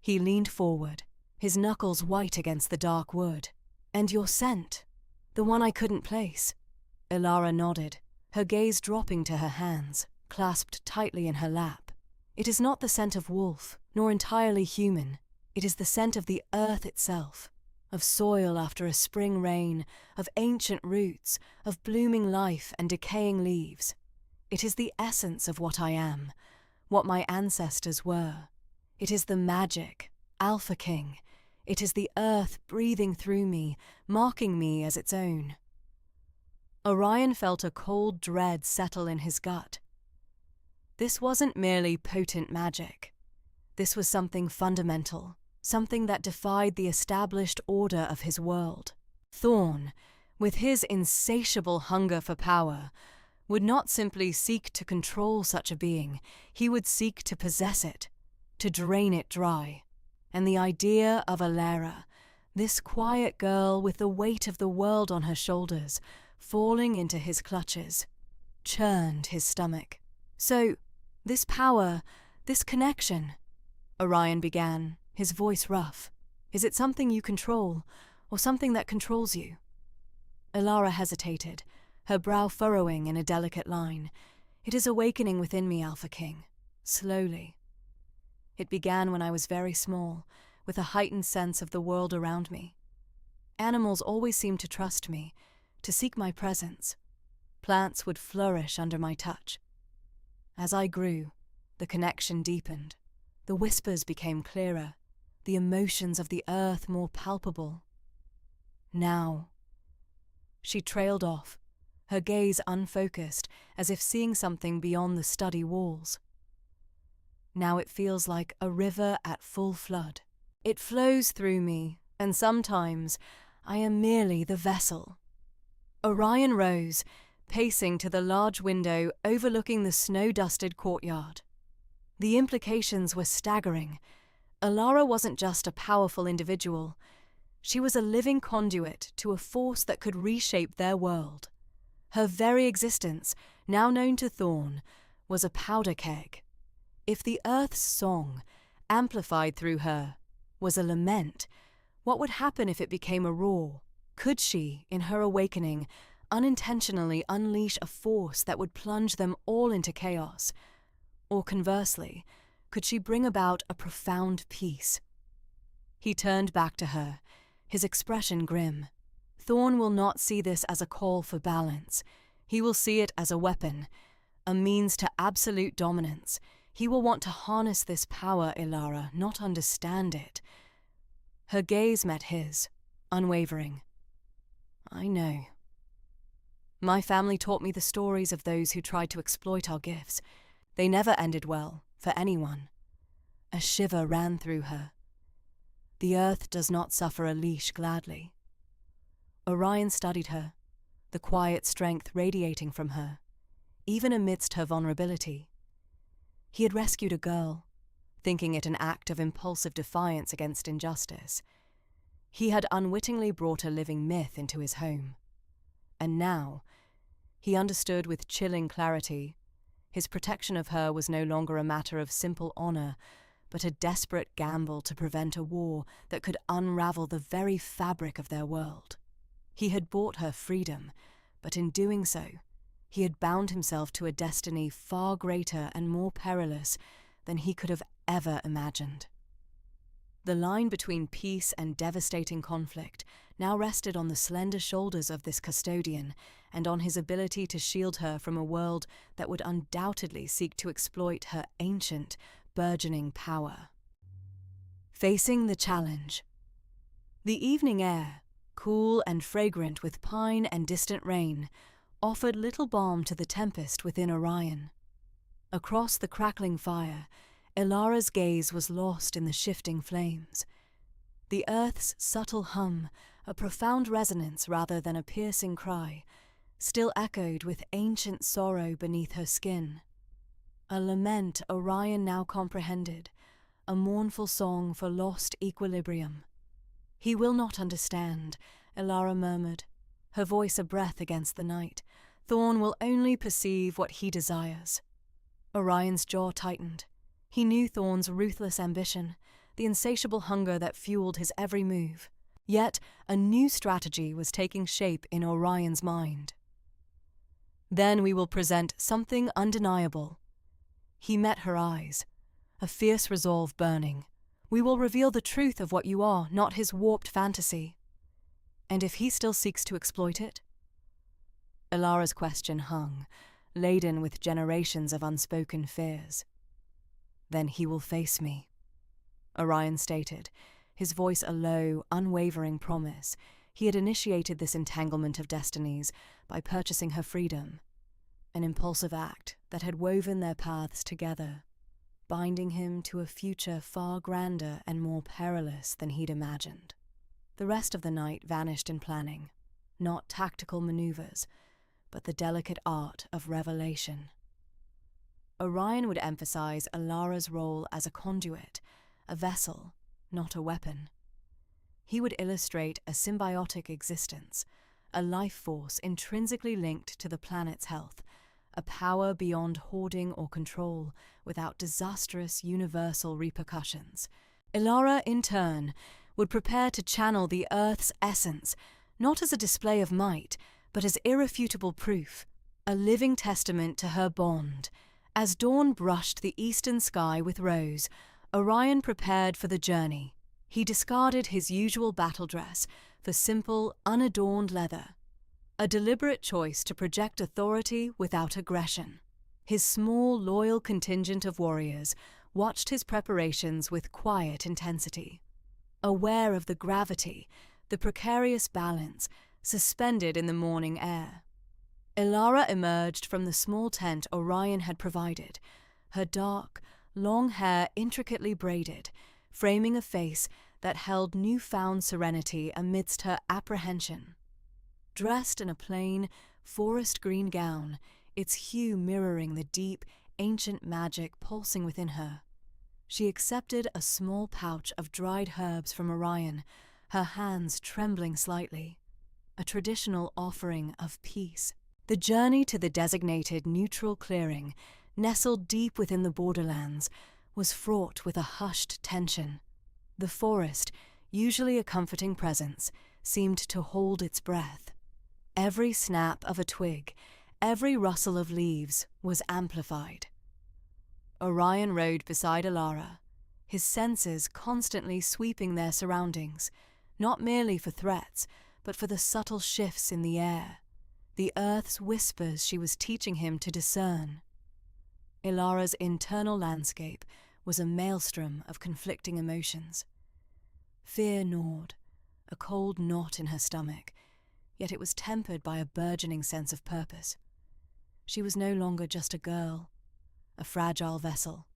He leaned forward, his knuckles white against the dark wood. And your scent, the one I couldn't place. Alara nodded, her gaze dropping to her hands, clasped tightly in her lap. It is not the scent of wolf, nor entirely human. It is the scent of the earth itself, of soil after a spring rain, of ancient roots, of blooming life and decaying leaves. It is the essence of what I am, what my ancestors were. It is the magic, Alpha King. It is the earth breathing through me, marking me as its own. Orion felt a cold dread settle in his gut. This wasn't merely potent magic. This was something fundamental, something that defied the established order of his world. Thorn, with his insatiable hunger for power, would not simply seek to control such a being, he would seek to possess it, to drain it dry. And the idea of Alara, this quiet girl with the weight of the world on her shoulders, falling into his clutches, churned his stomach. So, this power, this connection, Orion began, his voice rough. Is it something you control, or something that controls you? Alara hesitated, her brow furrowing in a delicate line. It is awakening within me, Alpha King, slowly. It began when I was very small, with a heightened sense of the world around me. Animals always seemed to trust me, to seek my presence. Plants would flourish under my touch. As I grew, the connection deepened. The whispers became clearer, the emotions of the earth more palpable. Now, she trailed off, her gaze unfocused, as if seeing something beyond the study walls. Now it feels like a river at full flood. It flows through me, and sometimes I am merely the vessel. Orion rose, pacing to the large window overlooking the snow-dusted courtyard. The implications were staggering. Alara wasn't just a powerful individual. She was a living conduit to a force that could reshape their world. Her very existence, now known to Thorn, was a powder keg. If the Earth's song, amplified through her, was a lament, what would happen if it became a roar? Could she, in her awakening, unintentionally unleash a force that would plunge them all into chaos? Or conversely, could she bring about a profound peace? He turned back to her, his expression grim. Thorn will not see this as a call for balance. He will see it as a weapon, a means to absolute dominance. He will want to harness this power, Alara, not understand it. Her gaze met his, unwavering. I know. My family taught me the stories of those who tried to exploit our gifts. They never ended well, for anyone. A shiver ran through her. The earth does not suffer a leash gladly. Orion studied her, the quiet strength radiating from her, even amidst her vulnerability. He had rescued a girl, thinking it an act of impulsive defiance against injustice. He had unwittingly brought a living myth into his home. And now, he understood with chilling clarity, his protection of her was no longer a matter of simple honor, but a desperate gamble to prevent a war that could unravel the very fabric of their world. He had bought her freedom, but in doing so, he had bound himself to a destiny far greater and more perilous than he could have ever imagined. The line between peace and devastating conflict now rested on the slender shoulders of this custodian and on his ability to shield her from a world that would undoubtedly seek to exploit her ancient, burgeoning power. Facing the challenge. The evening air, cool and fragrant with pine and distant rain, offered little balm to the tempest within Orion. Across the crackling fire, Ilara's gaze was lost in the shifting flames. The earth's subtle hum, a profound resonance rather than a piercing cry, still echoed with ancient sorrow beneath her skin. A lament Orion now comprehended, a mournful song for lost equilibrium. "He will not understand," Ilara murmured, her voice a breath against the night. "Thorn will only perceive what he desires." Orion's jaw tightened. He knew Thorn's ruthless ambition, the insatiable hunger that fueled his every move. Yet a new strategy was taking shape in Orion's mind. "Then we will present something undeniable." He met her eyes, a fierce resolve burning. "We will reveal the truth of what you are, not his warped fantasy." "And if he still seeks to exploit it?" Ilara's question hung, laden with generations of unspoken fears. "Then he will face me," Orion stated, his voice a low, unwavering promise. He had initiated this entanglement of destinies by purchasing her freedom, an impulsive act that had woven their paths together, binding him to a future far grander and more perilous than he'd imagined. The rest of the night vanished in planning, not tactical maneuvers, but the delicate art of revelation. Orion would emphasize Ilara's role as a conduit, a vessel, not a weapon. He would illustrate a symbiotic existence, a life force intrinsically linked to the planet's health, a power beyond hoarding or control without disastrous universal repercussions. Ilara, in turn, would prepare to channel the Earth's essence, not as a display of might, but as irrefutable proof, a living testament to her bond. As dawn brushed the eastern sky with rose, Orion prepared for the journey. He discarded his usual battle dress for simple, unadorned leather, a deliberate choice to project authority without aggression. His small, loyal contingent of warriors watched his preparations with quiet intensity, aware of the gravity, the precarious balance, suspended in the morning air. Ilara emerged from the small tent Orion had provided, her dark, long hair intricately braided, framing a face that held newfound serenity amidst her apprehension. Dressed in a plain, forest-green gown, its hue mirroring the deep, ancient magic pulsing within her, she accepted a small pouch of dried herbs from Orion, her hands trembling slightly, a traditional offering of peace. The journey to the designated neutral clearing, nestled deep within the borderlands, was fraught with a hushed tension. The forest, usually a comforting presence, seemed to hold its breath. Every snap of a twig, every rustle of leaves was amplified. Orion rode beside Ilara, his senses constantly sweeping their surroundings, not merely for threats, but for the subtle shifts in the air, the earth's whispers she was teaching him to discern. Ilara's internal landscape was a maelstrom of conflicting emotions. Fear gnawed, a cold knot in her stomach, yet it was tempered by a burgeoning sense of purpose. She was no longer just a girl, a fragile vessel.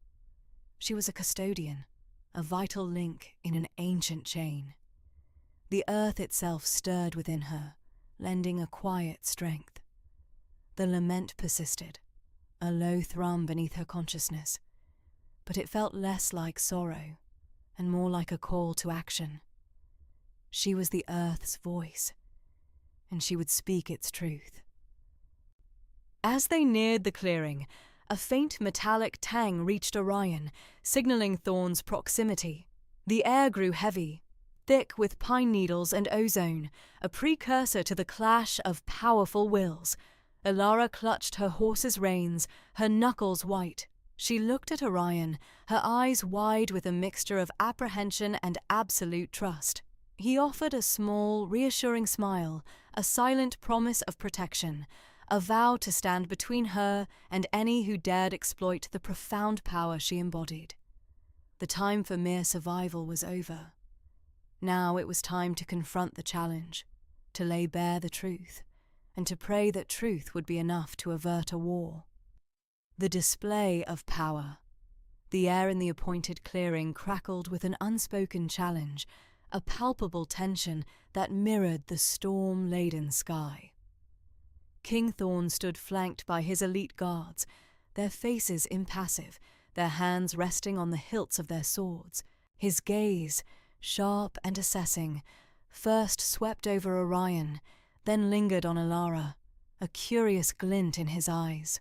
She was a custodian, a vital link in an ancient chain. The earth itself stirred within her, lending a quiet strength. The lament persisted, a low thrum beneath her consciousness, but it felt less like sorrow and more like a call to action. She was the earth's voice, and she would speak its truth. As they neared the clearing, a faint metallic tang reached Orion, signaling Thorn's proximity. The air grew heavy, thick with pine needles and ozone, a precursor to the clash of powerful wills. Ilara clutched her horse's reins, her knuckles white. She looked at Orion, her eyes wide with a mixture of apprehension and absolute trust. He offered a small, reassuring smile, a silent promise of protection, a vow to stand between her and any who dared exploit the profound power she embodied. The time for mere survival was over. Now it was time to confront the challenge, to lay bare the truth, and to pray that truth would be enough to avert a war. The display of power. The air in the appointed clearing crackled with an unspoken challenge, a palpable tension that mirrored the storm-laden sky. King Thorn stood flanked by his elite guards, their faces impassive, their hands resting on the hilts of their swords. His gaze, sharp and assessing, first swept over Orion, then lingered on Alara, a curious glint in his eyes.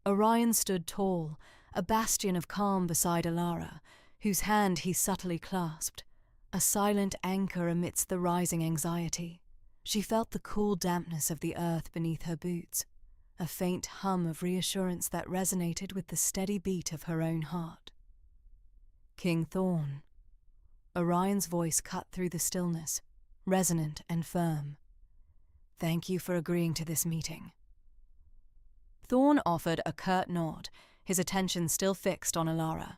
Orion stood tall, a bastion of calm beside Alara, whose hand he subtly clasped, a silent anchor amidst the rising anxiety. She felt the cool dampness of the earth beneath her boots, a faint hum of reassurance that resonated with the steady beat of her own heart. King Thorn. Orion's voice cut through the stillness, resonant and firm. Thank you for agreeing to this meeting. Thorn offered a curt nod, his attention still fixed on Alara.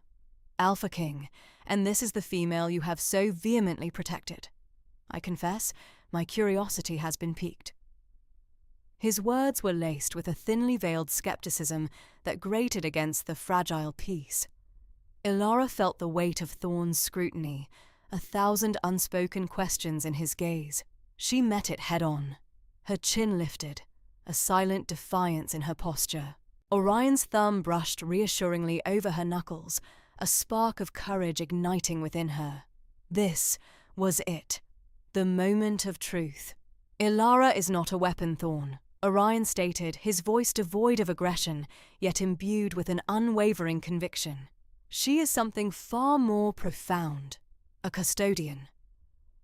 Alpha King, and this is the female you have so vehemently protected. I confess, my curiosity has been piqued. His words were laced with a thinly veiled skepticism that grated against the fragile peace. Alara felt the weight of Thorn's scrutiny, 1,000 unspoken questions in his gaze. She met it head-on, her chin lifted, a silent defiance in her posture. Orion's thumb brushed reassuringly over her knuckles, a spark of courage igniting within her. This was it, the moment of truth. Alara is not a weapon, Thorn, Orion stated, his voice devoid of aggression, yet imbued with an unwavering conviction. She is something far more profound, a custodian.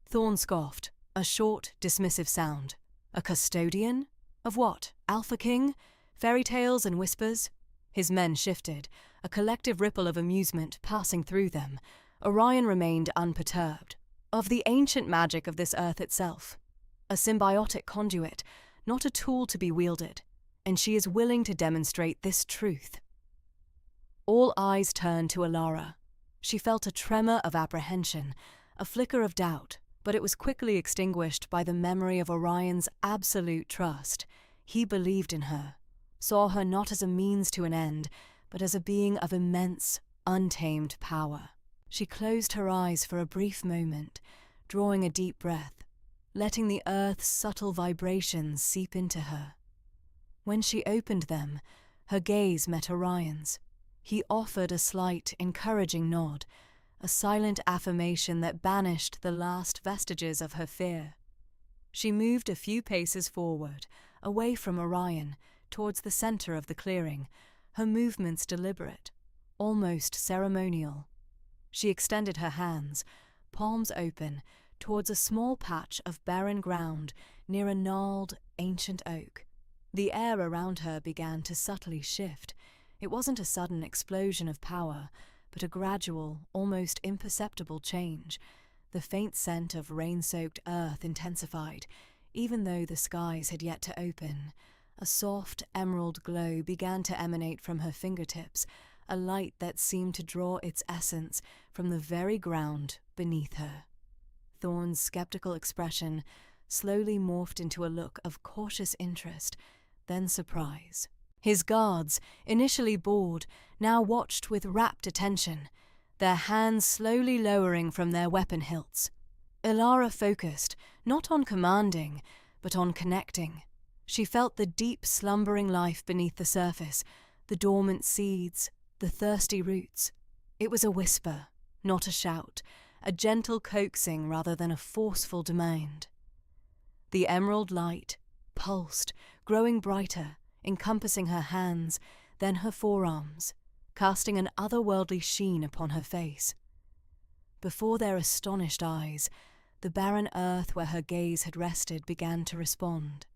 Thorn scoffed, a short, dismissive sound. A custodian? Of what? Alpha King? Fairy tales and whispers? His men shifted, a collective ripple of amusement passing through them. Orion remained unperturbed. Of the ancient magic of this earth itself. A symbiotic conduit, not a tool to be wielded, and she is willing to demonstrate this truth. All eyes turned to Alara. She felt a tremor of apprehension, a flicker of doubt, but it was quickly extinguished by the memory of Orion's absolute trust. He believed in her, saw her not as a means to an end, but as a being of immense, untamed power. She closed her eyes for a brief moment, drawing a deep breath, letting the earth's subtle vibrations seep into her. When she opened them, her gaze met Orion's. He offered a slight, encouraging nod, a silent affirmation that banished the last vestiges of her fear. She moved a few paces forward, away from Orion, towards the center of the clearing, her movements deliberate, almost ceremonial. She extended her hands, palms open, towards a small patch of barren ground near a gnarled, ancient oak. The air around her began to subtly shift. It wasn't a sudden explosion of power, but a gradual, almost imperceptible change. The faint scent of rain-soaked earth intensified, even though the skies had yet to open. A soft, emerald glow began to emanate from her fingertips, a light that seemed to draw its essence from the very ground beneath her. Thorn's skeptical expression slowly morphed into a look of cautious interest, then surprise. His guards, initially bored, now watched with rapt attention, their hands slowly lowering from their weapon hilts. Alara focused, not on commanding, but on connecting. She felt the deep slumbering life beneath the surface, the dormant seeds, the thirsty roots. It was a whisper, not a shout, a gentle coaxing rather than a forceful demand. The emerald light pulsed, growing brighter, encompassing her hands, then her forearms, casting an otherworldly sheen upon her face. Before their astonished eyes, the barren earth where her gaze had rested began to respond.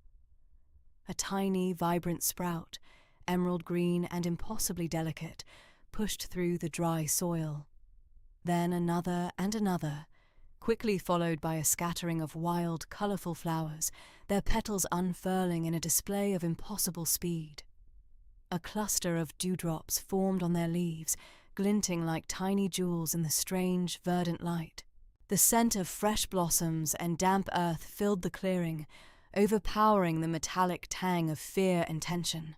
A tiny, vibrant sprout, emerald green and impossibly delicate, pushed through the dry soil. Then another and another, quickly followed by a scattering of wild, colourful flowers, their petals unfurling in a display of impossible speed. A cluster of dewdrops formed on their leaves, glinting like tiny jewels in the strange, verdant light. The scent of fresh blossoms and damp earth filled the clearing, overpowering the metallic tang of fear and tension.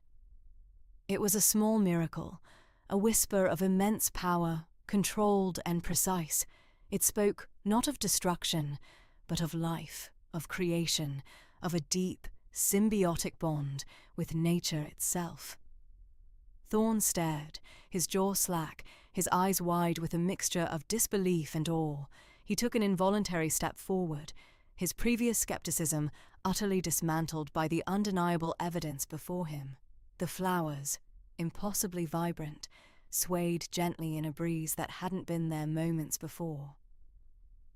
It was a small miracle, a whisper of immense power, controlled and precise. It spoke not of destruction, but of life, of creation, of a deep, symbiotic bond with nature itself. Thorn stared, his jaw slack, his eyes wide with a mixture of disbelief and awe. He took an involuntary step forward, his previous skepticism utterly dismantled by the undeniable evidence before him. The flowers, impossibly vibrant, swayed gently in a breeze that hadn't been there moments before.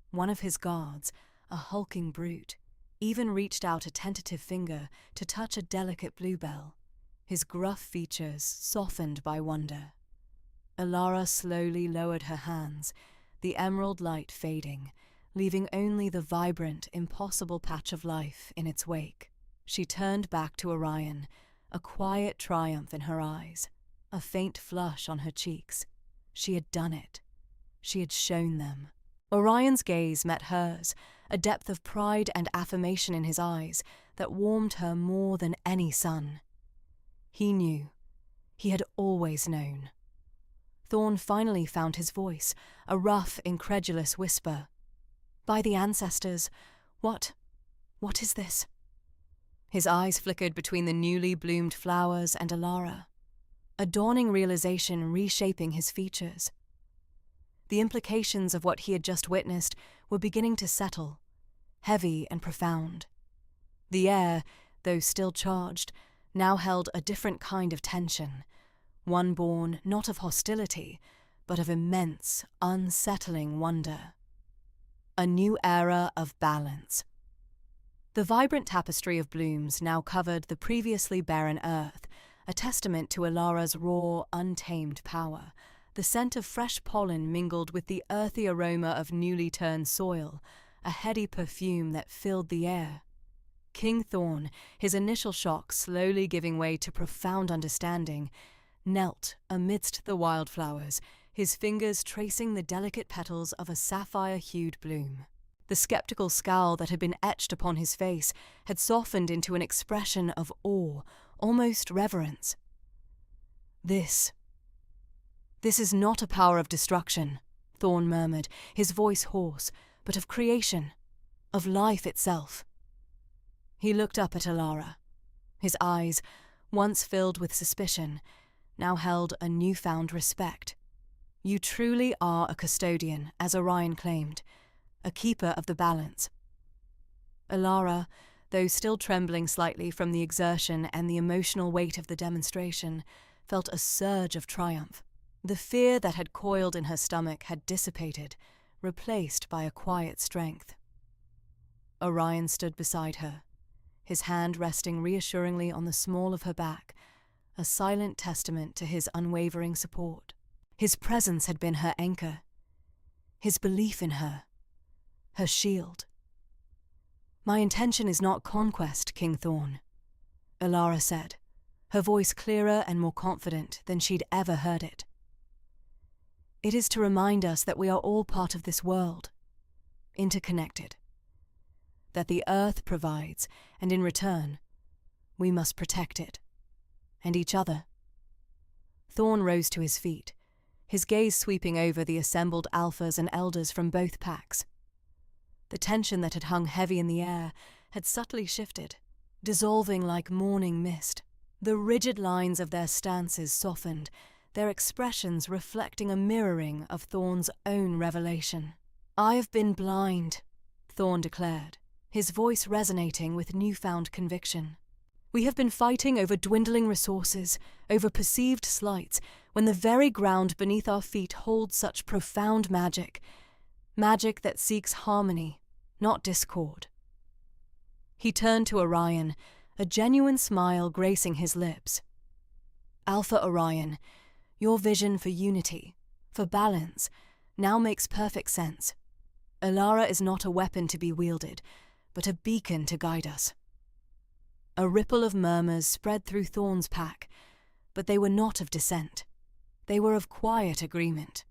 One of his guards, a hulking brute, even reached out a tentative finger to touch a delicate bluebell, his gruff features softened by wonder. Alara slowly lowered her hands, the emerald light fading, leaving only the vibrant, impossible patch of life in its wake. She turned back to Orion, a quiet triumph in her eyes, a faint flush on her cheeks. She had done it. She had shown them. Orion's gaze met hers, a depth of pride and affirmation in his eyes that warmed her more than any sun. He knew. He had always known. Thorn finally found his voice, a rough, incredulous whisper. "By the ancestors, what is this?" His eyes flickered between the newly bloomed flowers and Alara, a dawning realization reshaping his features. The implications of what he had just witnessed were beginning to settle, heavy and profound. The air, though still charged, now held a different kind of tension, one born not of hostility, but of immense, unsettling wonder. A new era of balance. The vibrant tapestry of blooms now covered the previously barren earth, a testament to Alara's raw, untamed power. The scent of fresh pollen mingled with the earthy aroma of newly turned soil, a heady perfume that filled the air. King Thorn, his initial shock slowly giving way to profound understanding, knelt amidst the wildflowers, his fingers tracing the delicate petals of a sapphire-hued bloom. The skeptical scowl that had been etched upon his face had softened into an expression of awe, almost reverence. This is not a power of destruction," Thorn murmured, his voice hoarse, "but of creation, of life itself." He looked up at Alara. His eyes, once filled with suspicion, now held a newfound respect. "You truly are a custodian, as Orion claimed, a keeper of the balance." Alara, though still trembling slightly from the exertion and the emotional weight of the demonstration, felt a surge of triumph. The fear that had coiled in her stomach had dissipated, replaced by a quiet strength. Orion stood beside her, his hand resting reassuringly on the small of her back, a silent testament to his unwavering support. His presence had been her anchor, his belief in her, her shield. "My intention is not conquest, King Thorn," Alara said, her voice clearer and more confident than she'd ever heard it. "It is to remind us that we are all part of this world, interconnected, that the earth provides, and in return, we must protect it, and each other." Thorn rose to his feet, his gaze sweeping over the assembled alphas and elders from both packs. The tension that had hung heavy in the air had subtly shifted, dissolving like morning mist. The rigid lines of their stances softened, their expressions reflecting a mirroring of Thorn's own revelation. "I have been blind," Thorn declared, his voice resonating with newfound conviction. "We have been fighting over dwindling resources, over perceived slights, when the very ground beneath our feet holds such profound magic that seeks harmony, not discord." He turned to Orion, a genuine smile gracing his lips. "Alpha Orion, Your vision for unity, for balance, now makes perfect sense. Alara is not a weapon to be wielded, but a beacon to guide us." A ripple of murmurs spread through Thorn's pack, but they were not of dissent. They were of quiet agreement,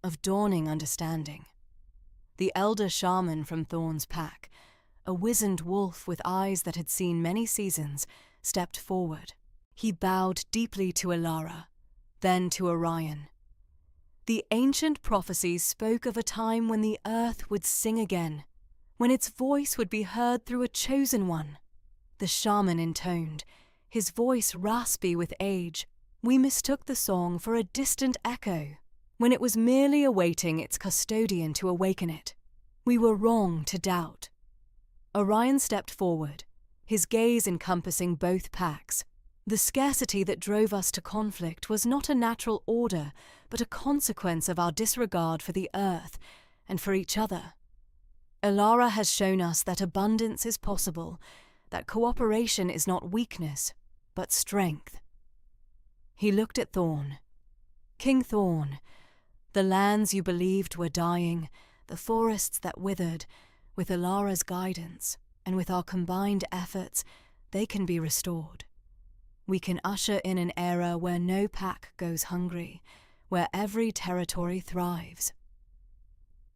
of dawning understanding. The elder shaman from Thorn's pack, a wizened wolf with eyes that had seen many seasons, stepped forward. He bowed deeply to Alara, then to Orion. The ancient prophecies spoke of a time when the earth would sing again, when its voice would be heard through a chosen one. The shaman intoned, his voice raspy with age. We mistook the song for a distant echo, when it was merely awaiting its custodian to awaken it. We were wrong to doubt. Orion stepped forward, his gaze encompassing both packs. The scarcity that drove us to conflict was not a natural order, but a consequence of our disregard for the earth and for each other. Alara has shown us that abundance is possible, that cooperation is not weakness, but strength. He looked at Thorn. "King Thorn, the lands you believed were dying, the forests that withered, with Alara's guidance, and with our combined efforts, they can be restored. We can usher in an era where no pack goes hungry, where every territory thrives."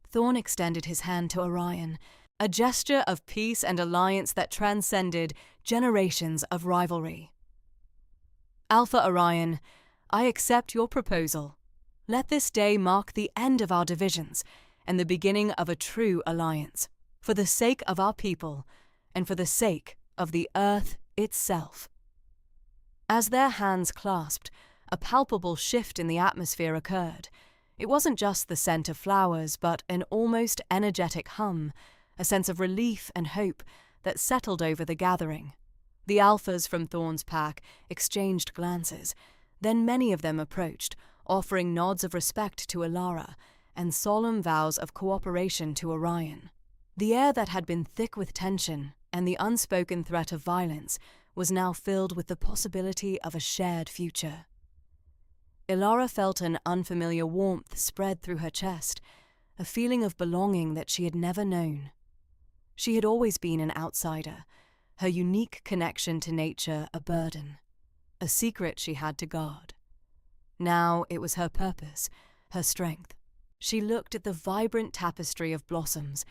Thorn extended his hand to Orion, a gesture of peace and alliance that transcended generations of rivalry. "Alpha Orion, I accept your proposal. Let this day mark the end of our divisions and the beginning of a true alliance, for the sake of our people and for the sake of the earth itself." As their hands clasped, a palpable shift in the atmosphere occurred. It wasn't just the scent of flowers, but an almost energetic hum, a sense of relief and hope that settled over the gathering. The alphas from Thorn's pack exchanged glances, then many of them approached, offering nods of respect to Alara and solemn vows of cooperation to Orion. The air that had been thick with tension and the unspoken threat of violence was now filled with the possibility of a shared future. Alara felt an unfamiliar warmth spread through her chest, a feeling of belonging that she had never known. She had always been an outsider, her unique connection to nature a burden, a secret she had to guard. Now it was her purpose, her strength. She looked at the vibrant tapestry of blossoms,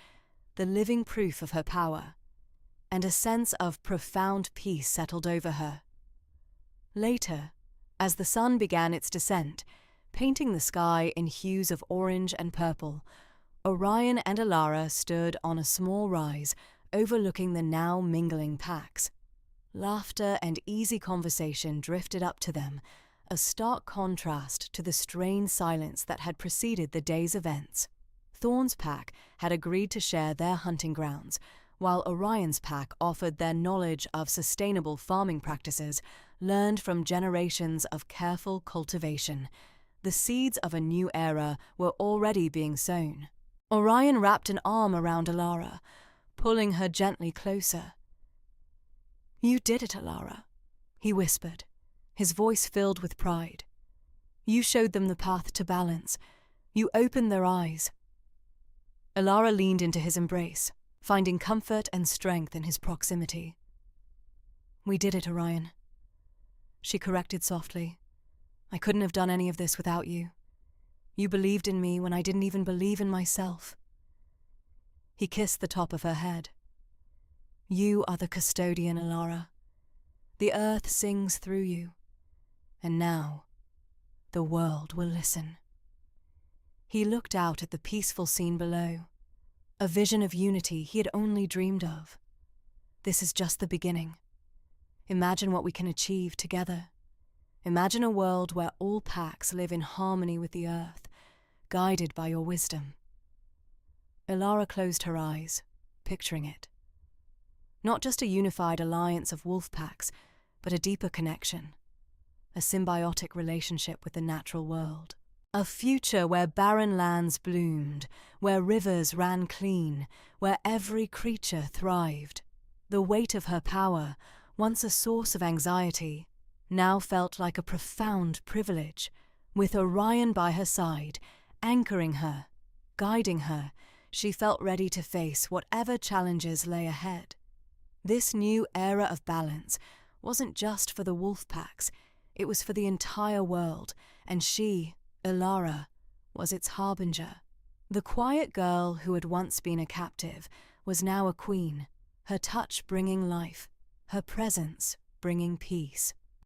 the living proof of her power, and a sense of profound peace settled over her. Later, as the sun began its descent, painting the sky in hues of orange and purple, Orion and Alara stood on a small rise overlooking the now mingling packs. Laughter and easy conversation drifted up to them, a stark contrast to the strained silence that had preceded the day's events. Thorn's pack had agreed to share their hunting grounds, while Orion's pack offered their knowledge of sustainable farming practices learned from generations of careful cultivation. The seeds of a new era were already being sown. Orion wrapped an arm around Alara, pulling her gently closer. "You did it, Alara," he whispered, his voice filled with pride. "You showed them the path to balance. You opened their eyes." Alara leaned into his embrace, finding comfort and strength in his proximity. "We did it, Orion," she corrected softly. "I couldn't have done any of this without you. You believed in me when I didn't even believe in myself." He kissed the top of her head. "You are the custodian, Alara. The earth sings through you. And now, the world will listen." He looked out at the peaceful scene below, a vision of unity he had only dreamed of. This is just the beginning. Imagine what we can achieve together. Imagine a world where all packs live in harmony with the earth, guided by your wisdom. Alara closed her eyes, picturing it. Not just a unified alliance of wolf packs, but a deeper connection, a symbiotic relationship with the natural world. A future where barren lands bloomed, where rivers ran clean, where every creature thrived. The weight of her power, once a source of anxiety, now felt like a profound privilege, With Orion by her side, anchoring her, guiding her, she felt ready to face whatever challenges lay ahead. This new era of balance wasn't just for the wolf packs, it was for the entire world, and she, Ilara, was its harbinger. The quiet girl who had once been a captive was now a queen, her touch bringing life, her presence bringing peace.